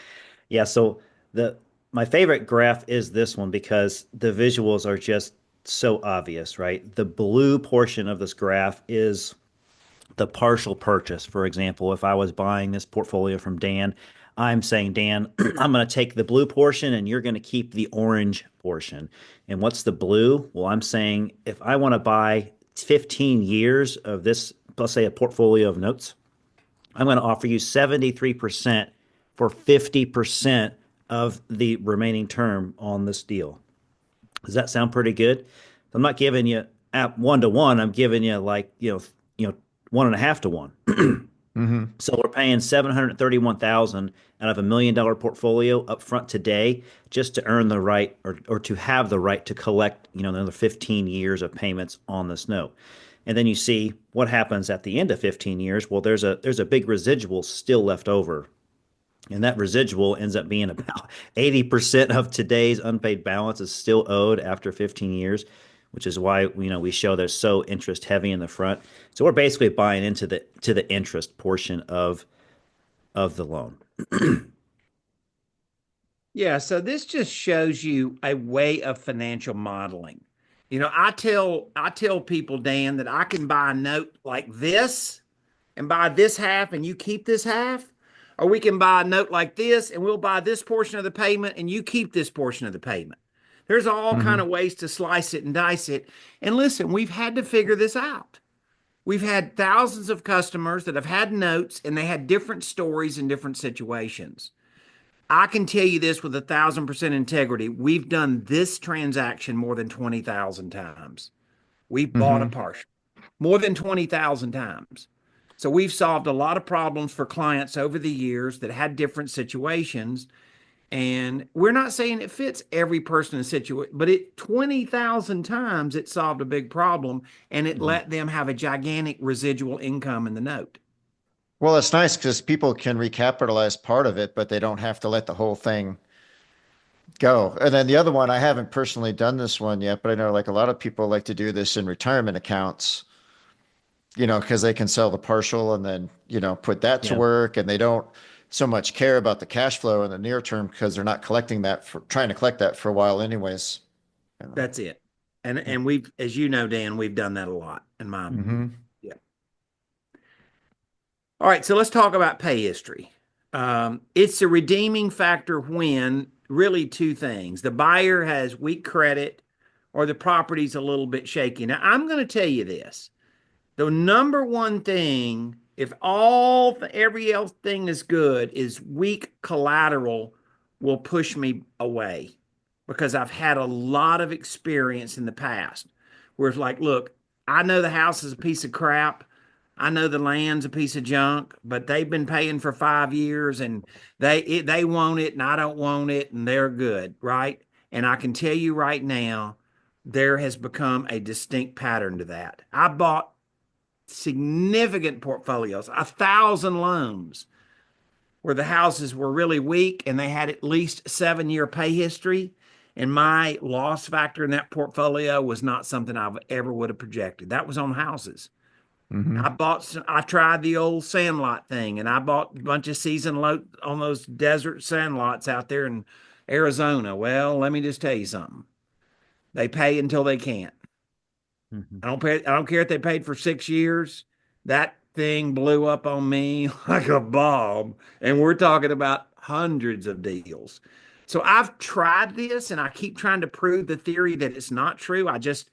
Yeah. So the my favorite graph is this one because the visuals are just so obvious, right? The blue portion of this graph is the partial purchase. For example, if I was buying this portfolio from Dan, I'm saying, Dan, I'm going to take the blue portion and you're going to keep the orange portion. And what's the blue? Well, I'm saying if I want to buy 15 years of this, let's say a portfolio of notes, I'm going to offer you 73% for 50% of the remaining term on this deal. Does that sound pretty good? I'm not giving you at 1 to 1. I'm giving you like, 1.5 to 1. Mm-hmm. So we're paying 731,000 out of $1 million portfolio up front today just to earn the right or to have the right to collect, another 15 years of payments on this note. And then you see what happens at the end of 15 years. Well, there's a big residual still left over. And that residual ends up being about 80% of today's unpaid balance is still owed after 15 years, which is why we show they're so interest heavy in the front. So we're basically buying into the interest portion of the loan. Yeah, so this just shows you a way of financial modeling. I tell people, Dan, that I can buy a note like this and buy this half and you keep this half, or we can buy a note like this and we'll buy this portion of the payment and you keep this portion of the payment. There's all kind Mm-hmm. of ways to slice it and dice it. And listen, we've had to figure this out. We've had thousands of customers that have had notes and they had different stories in different situations. I can tell you this with 1,000% integrity. We've done this transaction more than 20,000 times. We've bought a Mm-hmm. partial more than 20,000 times. So we've solved a lot of problems for clients over the years that had different situations. And we're not saying it fits every person in situation, but it 20,000 times it solved a big problem and it Mm-hmm. let them have a gigantic residual income in the note. Well, it's nice because people can recapitalize part of it, but they don't have to let the whole thing go. And then the other one, I haven't personally done this one yet, but I know like a lot of people like to do this in retirement accounts, because they can sell the partial and then, put that to Yeah. work and they don't so much care about the cash flow in the near term because they're not collecting that for trying to collect that for a while anyways. That's it. And Yeah. and we've, as you know, Dan, we've done that a lot in my, Mm-hmm. yeah. All right, so let's talk about pay history. It's a redeeming factor when really two things: the buyer has weak credit or the property's a little bit shaky. Now, I'm going to tell you this. The number one thing, if every else thing is good, is weak collateral will push me away because I've had a lot of experience in the past where it's like, look, I know the house is a piece of crap. I know the land's a piece of junk, but they've been paying for 5 years and they want it and I don't want it and they're good, right? And I can tell you right now, there has become a distinct pattern to that. I bought significant portfolios, 1,000 loans where the houses were really weak and they had at least 7 year pay history. And my loss factor in that portfolio was not something I ever would have projected. That was on houses. Mm-hmm. I tried the old sandlot thing and I bought a bunch of season load on those desert sandlots out there in Arizona. Well, let me just tell you something. They pay until they can't. Hmm. I don't care if they paid for 6 years. That thing blew up on me like a bomb. And we're talking about hundreds of deals. So I've tried this and I keep trying to prove the theory that it's not true. I just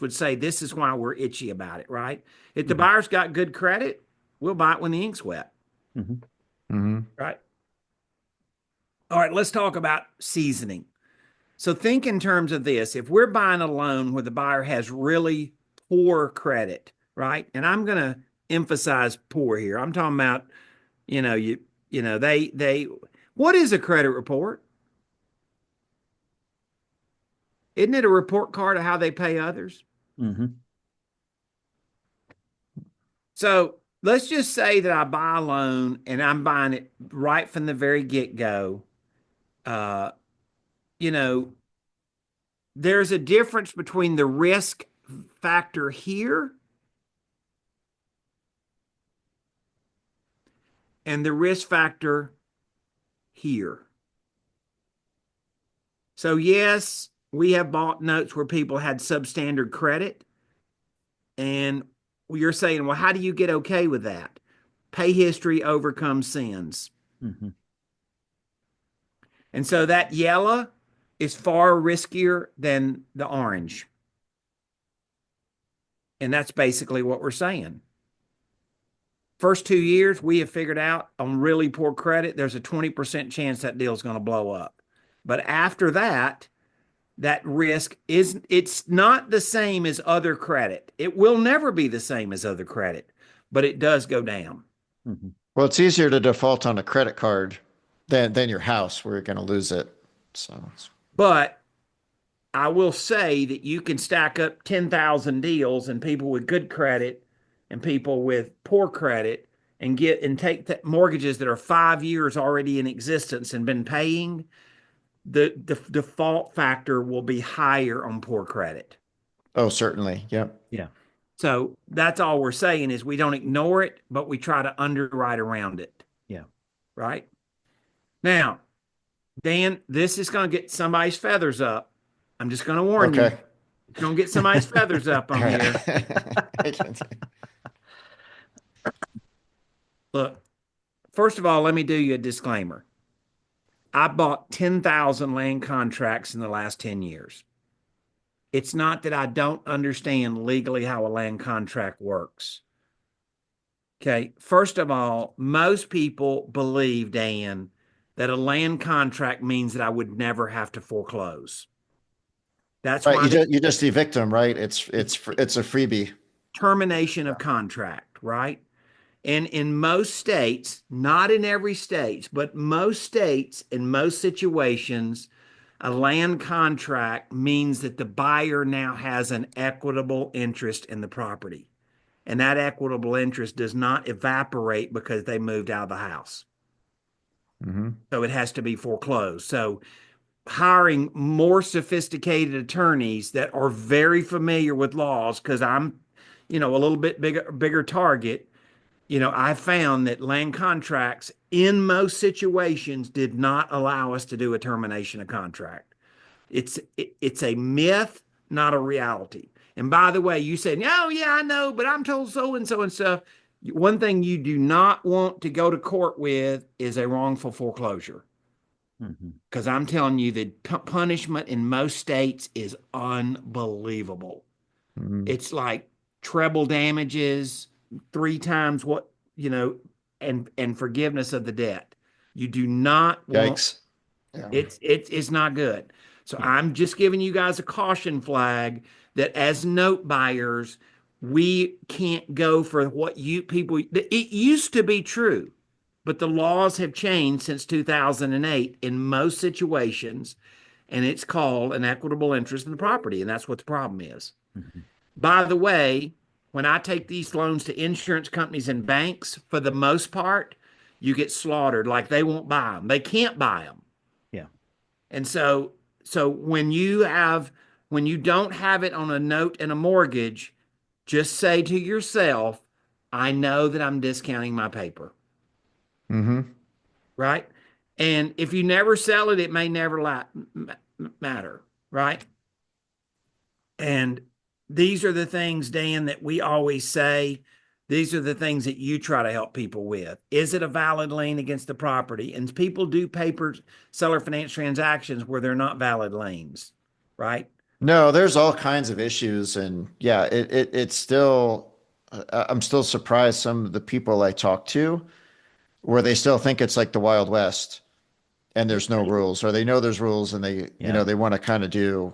would say this is why we're itchy about it, right? If the Hmm. buyer's got good credit, we'll buy it when the ink's wet, Hmm. Mm-hmm. right? All right, let's talk about seasoning. So think in terms of this. If we're buying a loan where the buyer has really poor credit, right? And I'm going to emphasize poor here. I'm talking about, you know, they what is a credit report? Isn't it a report card of how they pay others? Hmm. So let's just say that I buy a loan and I'm buying it right from the very get-go. Uh, you know, there's a difference between the risk factor here and the risk factor here. So, yes, we have bought notes where people had substandard credit. And you're saying, well, how do you get okay with that? Pay history overcomes sins. Hmm. And so that yellow is far riskier than the orange. And that's basically what we're saying. First 2 years, we have figured out on really poor credit, there's a 20% chance that deal's going to blow up. But after that, that risk it's not the same as other credit. It will never be the same as other credit, but it does go down. Mhm. Well, it's easier to default on a credit card than your house where you're going to lose it. So, But I will say that you can stack up 10,000 deals and people with good credit and people with poor credit and get and take that mortgages that are 5 years already in existence and been paying. The default factor will be higher on poor credit. oh, certainly. Yep. Yeah. So that's all we're saying is we don't ignore it, but we try to underwrite around it. Yeah. Right now, Dan, this is going to get somebody's feathers up. I'm just going to warn you. Okay. It's going to get somebody's feathers up All on here. right. Look, first of all, let me do you a disclaimer. I bought 10,000 land contracts in the last 10 years. It's not that I don't understand legally how a land contract works. Okay. First of all, most people believe, Dan, that a land contract means that I would never have to foreclose. That's Right. why they You just evict them, right? It's a freebie. termination of contract, right? And in most states, not in every state, but most states, in most situations, a land contract means that the buyer now has an equitable interest in the property. And that equitable interest does not evaporate because they moved out of the house. Hmm. So it has to be foreclosed. So hiring more sophisticated attorneys that are very familiar with laws, because I'm, a little bit bigger target. I found that land contracts in most situations did not allow us to do a termination of contract. It's a myth, not a reality. And by the way, you said, "Oh yeah, I know, but I'm told so and so and stuff." One thing you do not want to go to court with is a wrongful foreclosure. Mhm. Because I'm telling you, the punishment in most states is unbelievable. Hmm. It's like treble damages, three times what, and forgiveness of the debt. You do not want Yikes. Yeah. it's not good. So Yeah. I'm just giving you guys a caution flag that as note buyers, we can't go for what you people it used to be true, but the laws have changed since 2008 in most situations, and it's called an equitable interest in the property, and that's what the problem is. Mhm. By the way, when I take these loans to insurance companies and banks, for the most part, you get slaughtered. Like they won't buy them. They can't buy them. Yeah. And so when you don't have it on a note and a mortgage, just say to yourself, I know that I'm discounting my paper, Hmm. right? And if you never sell it, it may never matter, right? And these are the things, Dan, that we always say. These are the things that you try to help people with. Is it a valid lien against the property? And people do paper seller finance transactions where they're not valid liens, right? No, there's all kinds of issues, and yeah, it's still. I'm still surprised some of the people I talk to where they still think it's like the Wild West and It there's no is. rules, or they know there's rules and they, Yeah. they want to kind of do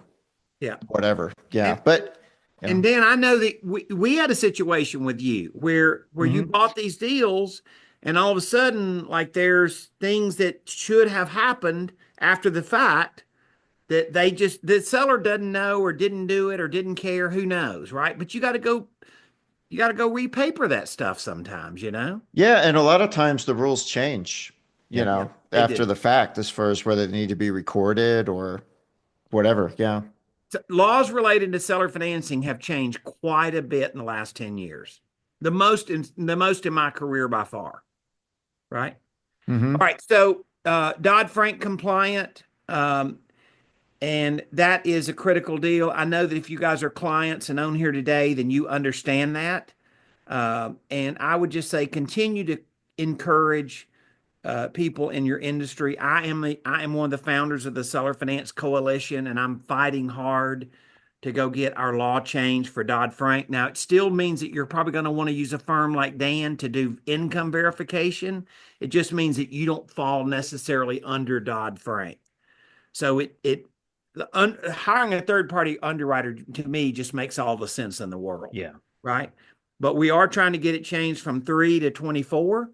Yeah. whatever. Yeah, And but and Dan, I know that we had a situation with you where you mhm. bought these deals and all of a sudden, like there's things that should have happened after the fact that the seller doesn't know or didn't do it or didn't care, who knows, right? But you got to go repaper that stuff sometimes. Yeah, and a lot of times the rules change, Yep. Yeah, they after do. the fact as far as whether they need to be recorded or whatever. Yeah. So laws related to seller financing have changed quite a bit in the last 10 years. The most in my career by far, right? All Hmm. right, so Dodd-Frank compliant, and that is a critical deal. I know that if you guys are clients and on here today, then you understand that. And I would just say continue to encourage people in your industry. I am one of the founders of the Seller Finance Coalition, and I'm fighting hard to go get our law changed for Dodd-Frank. Now, it still means that you're probably going to want to use a firm like Dan to do income verification. It just means that you don't fall necessarily under Dodd-Frank. So hiring a third party underwriter to me just makes all the sense in the world, Yeah. right? But we are trying to get it changed from 3 to 24.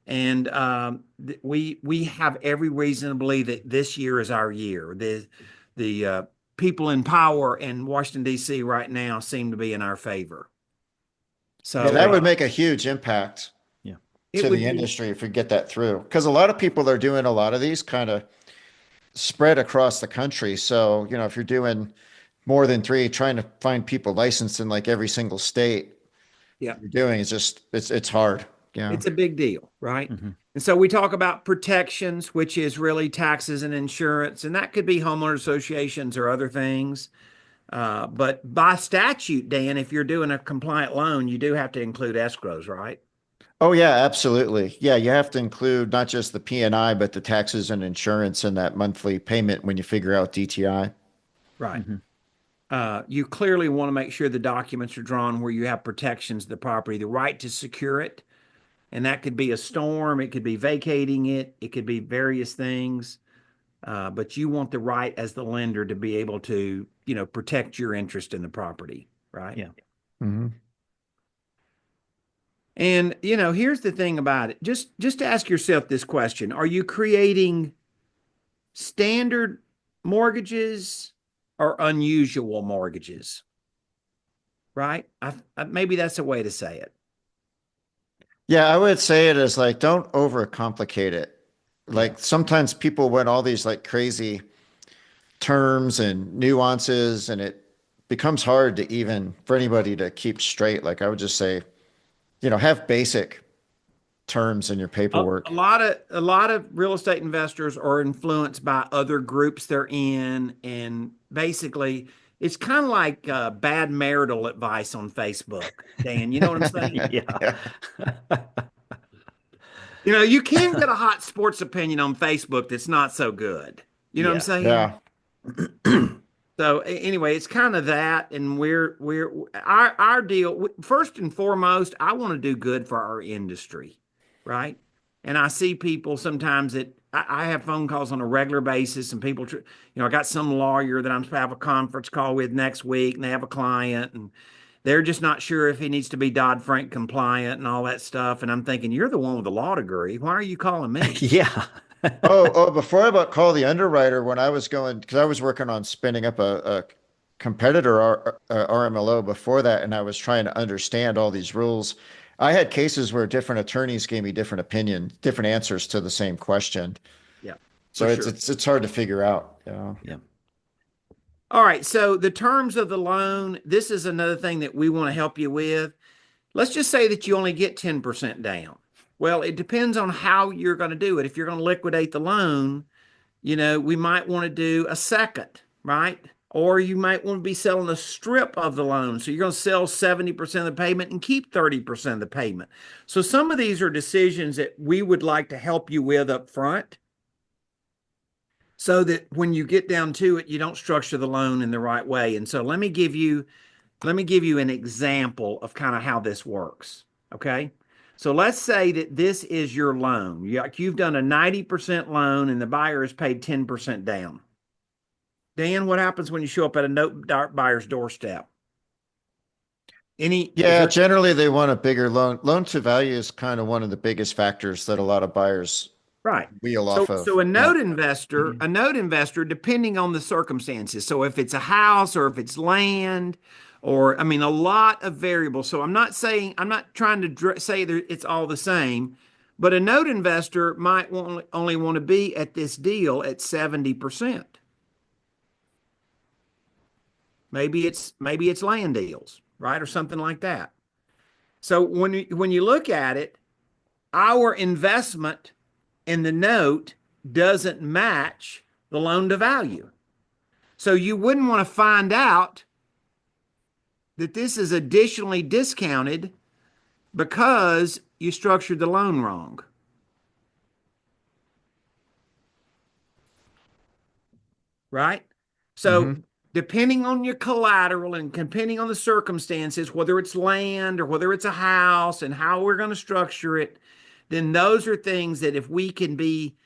And we have every reason to believe that this year is our year. The people in power in Washington, D.C. right now seem to be in our favor. Yeah, So that would make a huge impact Yeah. it to would the be. industry if we get that through. Because a lot of people are doing a lot of these kind of spread across the country. So, if you're doing more than three, trying to find people licensed in like every single state Yeah. you're doing is just it's hard. Yeah. It's a big deal, right? Hmm. And so we talk about protections, which is really taxes and insurance, and that could be homeowner associations or other things. But by statute, Dan, if you're doing a compliant loan, you do have to include escrows, right? Oh yeah, absolutely. Yeah, you have to include not just the P&I, but the taxes and insurance in that monthly payment when you figure out DTI. Right. Hmm. You clearly want to make sure the documents are drawn where you have protections of the property, the right to secure it. And that could be a storm, it could be vacating it, it could be various things. But you want the right as the lender to be able to, protect your interest in the property, right? Yeah. Hmm. And here's the thing about it. Just ask yourself this question. Are you creating standard mortgages or unusual mortgages? Right? Maybe that's a way to say it. Yeah, I would say it is like don't overcomplicate it. Yeah. Like sometimes people want all these like crazy terms and nuances, and it becomes hard to even for anybody to keep straight. Like I would just say, have basic terms in your A paperwork. lot of real estate investors are influenced by other groups they're in, and basically, it's kind of like bad marital advice on Facebook. Dan, you know what I'm saying? Yeah. Yeah. You can get a hot sports opinion on Facebook that's not so good. You know what I'm Yes. saying? Yeah. So anyway, it's kind of that, and we're our deal. First and foremost, I want to do good for our industry, right? And I see people sometimes that I have phone calls on a regular basis, and people, I got some lawyer that I'm supposed to have a conference call with next week, and they have a client, and they're just not sure if he needs to be Dodd-Frank compliant and all that stuff. And I'm thinking, you're the one with the law degree. Why are you calling me? Yeah. Oh, before I about call the underwriter, when I was going, because I was working on spinning up a competitor RMLO before that, and I was trying to understand all these rules. I had cases where different attorneys gave me different opinion, different answers to the same question. Yeah, So for it's sure. it's it's hard to figure out. Yeah. Yeah. All right. So the terms of the loan, this is another thing that we want to help you with. Let's just say that you only get 10% down. Well, it depends on how you're going to do it. If you're going to liquidate the loan, we might want to do a second, right? Or you might want to be selling a strip of the loan. So you're going to sell 70% of the payment and keep 30% of the payment. So some of these are decisions that we would like to help you with up front so that when you get down to it, you don't structure the loan in the right way. And so let me give you an example of kind of how this works. Okay. So let's say that this is your loan. You've done a 90% loan and the buyer has paid 10% down. Dan, what happens when you show up at a note buyer's doorstep? Is Yeah, there generally they want a bigger loan. Loan to value is kind of one of the biggest factors that a lot of buyers right? wheel So off of. so a Yeah. note investor, a note investor, depending on the circumstances. So if it's a house or if it's land, or I mean a lot of variables. So I'm not trying to say that it's all the same, but a note investor might only want to be at this deal at 70%. Maybe it's land deals, right? Or something like that. So when you look at it, our investment in the note doesn't match the loan to value. So you wouldn't want to find out that this is additionally discounted because you structured the loan wrong. Right? So Hmm. depending on your collateral and depending on the circumstances, whether it's land or whether it's a house and how we're going to structure it, then those are things that if we can be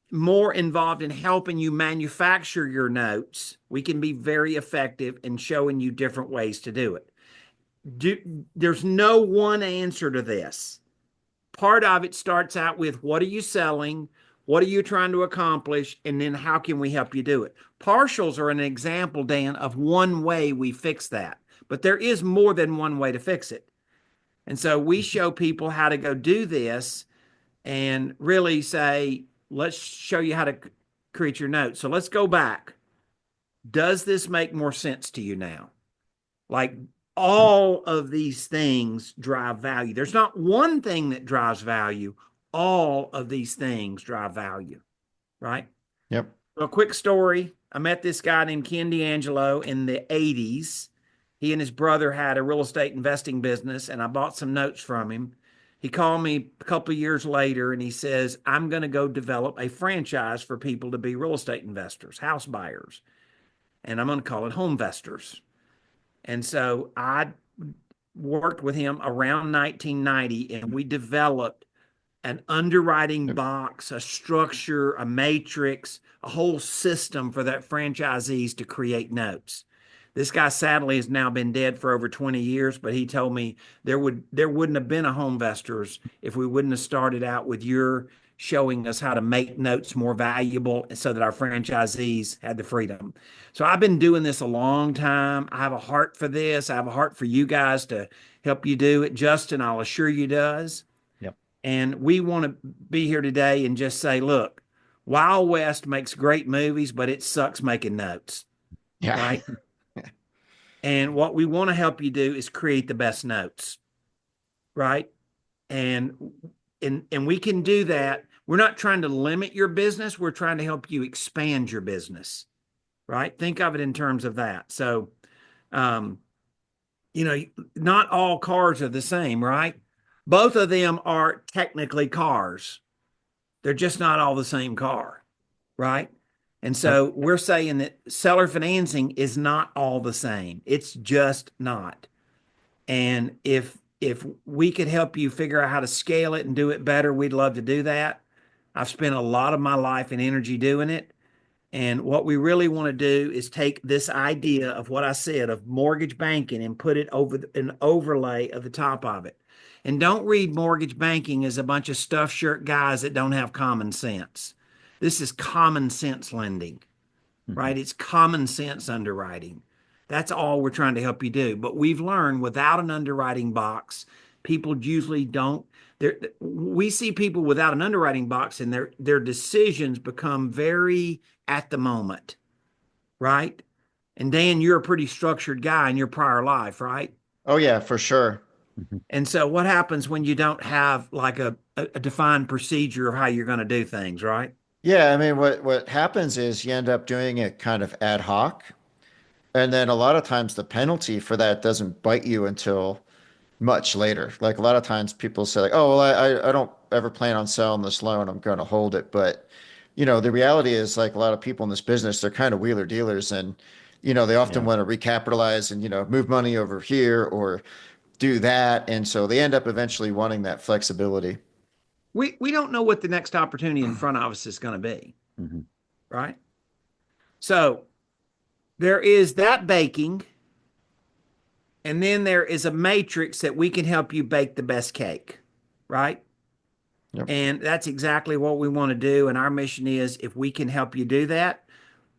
more involved in helping you manufacture your notes, we can be very effective in showing you different ways to do it. There's no one answer to this. part of it starts out with what are you selling? What are you trying to accomplish? And then how can we help you do it? Partials are an example, Dan, of one way we fix that. But there is more than one way to fix it. And so we show people how to go do this and really say, let's show you how to create your notes. So let's go back. Does this make more sense to you now? Like all of these things drive value. There's not one thing that drives value. All of these things drive value, right? Yep. So a quick story. I met this guy named Ken D'Angelo in the 80s. He and his brother had a real estate investing business, and I bought some notes from him. He called me a couple of years later, and he says, I'm going to go develop a franchise for people to be real estate investors, house buyers, and I'm going to call it home investors. And so I worked with him around 1990, and we developed an underwriting box, a structure, a matrix, a whole system for that franchisees to create notes. This guy sadly has now been dead for over 20 years, but he told me there wouldn't have been a home investors if we wouldn't have started out with your showing us how to make notes more valuable so that our franchisees had the freedom. So I've been doing this a long time. I have a heart for this. I have a heart for you guys to help you do it. Justin, I'll assure you does. Yep. And we want to be here today and just say, look, Wild West makes great movies, but it sucks making notes. Yeah. Right. And what we want to help you do is create the best notes. Right. And we can do that. We're not trying to limit your business. We're trying to help you expand your business. Right. Think of it in terms of that. So, not all cars are the same, right? Both of them are technically cars. They're just not all the same car, right? And so we're saying that seller financing is not all the same. It's just not. And if we could help you figure out how to scale it and do it better, we'd love to do that. I've spent a lot of my life and energy doing it. And what we really want to do is take this idea of what I said of mortgage banking and put it over an overlay of the top of it. And don't read mortgage banking as a bunch of stuffed shirt guys that don't have common sense. This is common sense lending, right? It's common sense underwriting. That's all we're trying to help you do. But we've learned without an underwriting box, people usually don't. We see people without an underwriting box and their decisions become very at the moment, right? And Dan, you're a pretty structured guy in your prior life, right? Oh yeah, for sure. And so what happens when you don't have like a defined procedure of how you're going to do things, right? Yeah, I mean, what happens is you end up doing it kind of ad hoc, and then a lot of times the penalty for that doesn't bite you until much later. Like a lot of times people say like, "Oh, well, I don't ever plan on selling this loan. I'm going to hold it." But the reality is like a lot of people in this business, they're kind of wheeler dealers, and they often Yeah. want to recapitalize and move money over here or do that, and so they end up eventually wanting that flexibility. We don't know what the next opportunity in front of us is going to be, Mm-hmm. right? So there is that baking, and then there is a matrix that we can help you bake the best cake, right? Yep. And that's exactly what we want to do. And our mission is if we can help you do that,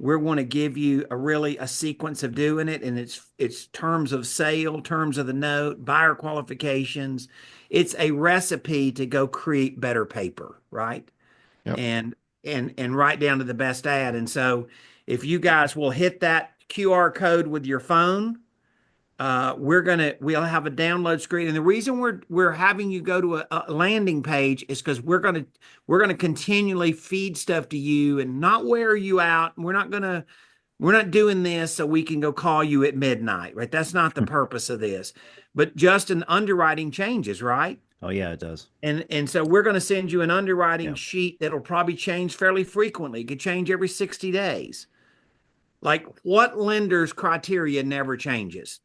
we're going to give you a sequence of doing it. And it's terms of sale, terms of the note, buyer qualifications. It's a recipe to go create better paper, right? Yep. And right down to the best ad. And so if you guys will hit that QR code with your phone, we'll have a download screen. And the reason we're having you go to a landing page is because we're gonna continually feed stuff to you and not wear you out. We're not doing this so we can go call you at midnight, right? That's not the purpose of this. But just an underwriting changes, right? Oh yeah, it does. And so we're going to send you an underwriting Yeah. sheet that'll probably change fairly frequently. It could change every 60 days. Like what lender's criteria never changes?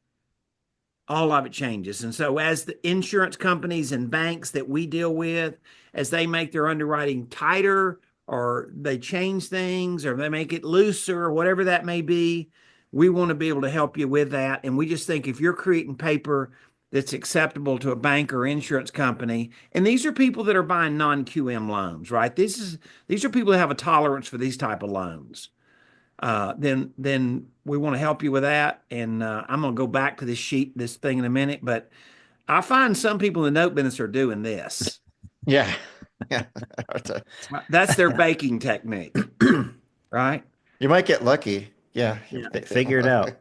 All of it changes. And so as the insurance companies and banks that we deal with, as they make their underwriting tighter or they change things or they make it looser or whatever that may be, we want to be able to help you with that. And we just think if you're creating paper that's acceptable to a bank or insurance company. And these are people that are buying non-QM loans, right? These are people that have a tolerance for these type of loans. Then we want to help you with that. And I'm going to go back to this thing in a minute, but I find some people in the note business are doing this. Yeah. Yeah. That's their baking technique, right? You might get lucky. Yeah. Yeah. Figure it out.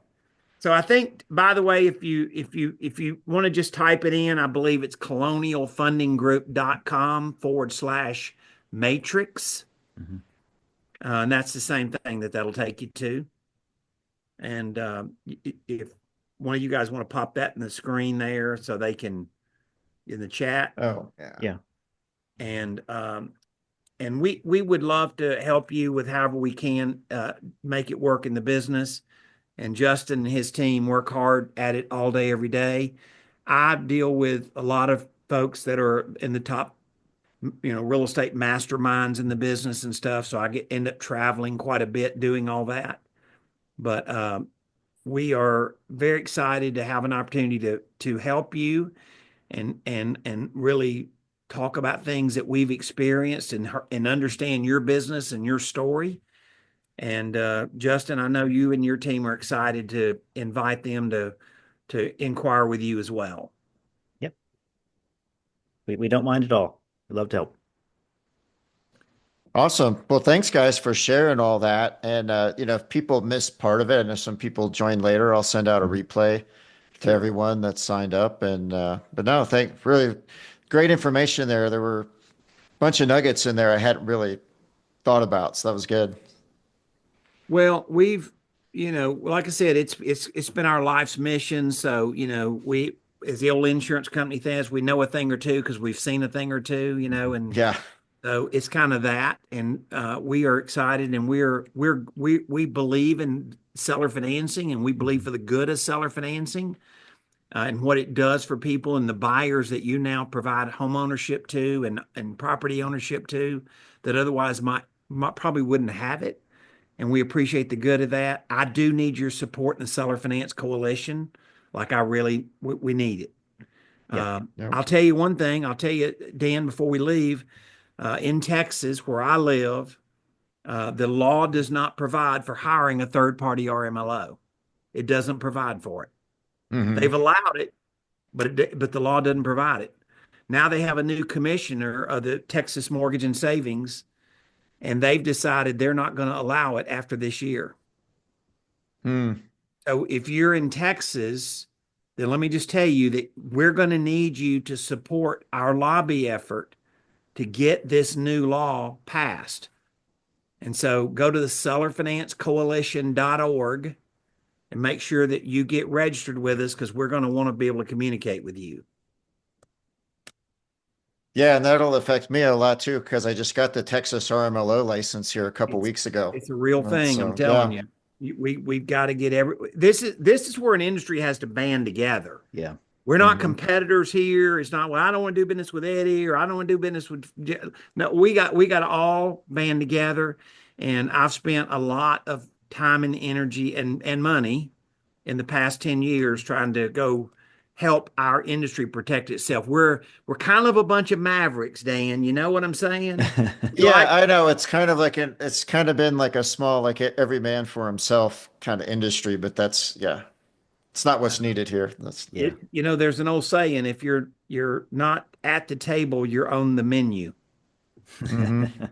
So I think, by the way, if you want to just type it in, I believe it's colonialfundinggroup.com/matrix. Mhm. And that's the same thing that'll take you to. And if one of you guys want to pop that in the screen there so they can in the chat. Oh, yeah. Yeah. And we would love to help you with however we can make it work in the business. And Justin and his team work hard at it all day, every day. I deal with a lot of folks that are in the top, real estate masterminds in the business and stuff. So end up traveling quite a bit doing all that. But we are very excited to have an opportunity to help you and really talk about things that we've experienced and understand your business and your story. And Justin, I know you and your team are excited to invite them to inquire with you as well. Yep. We don't mind at all. We love to help. Awesome. Well, thanks guys for sharing all that. And if people missed part of it and if some people join later, I'll send out a replay to everyone that's signed up. And but no, really great information there. There were a bunch of nuggets in there I hadn't really thought about. So that was good. Well, we've, like I said, it's been our life's mission. So, we, as the old insurance company says, we know a thing or two because we've seen a thing or two, and Yeah. so it's kind of that. And we are excited, and we believe in seller financing, and we believe for the good of seller financing and what it does for people and the buyers that you now provide home ownership to and property ownership to that otherwise might probably wouldn't have it. And we appreciate the good of that. I do need your support in the Seller Finance Coalition. Like we need it. Yeah. I'll tell you one thing. I'll tell you, Dan, before we leave, in Texas, where I live, the law does not provide for hiring a third-party RMLO. It doesn't provide for it. Mhm. They've allowed it, but the law doesn't provide it. Now they have a new commissioner of the Texas Mortgage and Savings, and they've decided they're not going to allow it after this year. Hmm. So if you're in Texas, then let me just tell you that we're going to need you to support our lobby effort to get this new law passed. And so go to the sellerfinancecoalition.org and make sure that you get registered with us because we're going to want to be able to communicate with you. Yeah, and that'll affect me a lot too, because I just got the Texas RMLO license here a couple weeks ago. It's a real thing, So, I'm telling yeah. you. We've got to get this is where an industry has to band together. Yeah. We're not Mhm. competitors here. It's not, well, I don't want to do business with Eddie or I don't want to do business with no, we got to all band together. And I've spent a lot of time and energy and money in the past 10 years trying to go help our industry protect itself. We're kind of a bunch of mavericks, Dan. You know what I'm saying? Yeah, I know. It's kind of it's kind of been like a small, like every man for himself kind of industry, but yeah, it's not what's needed here. Yeah. There's an old saying, if you're not at the table, you're on the menu. Mhm.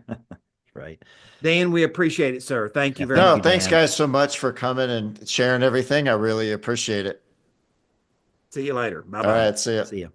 Right. Dan, we appreciate it, sir. Thank you Yeah, very No, much. thanks Dan. guys so much for coming and sharing everything. I really appreciate it. See you later. All Bye-bye. right, see ya. See ya.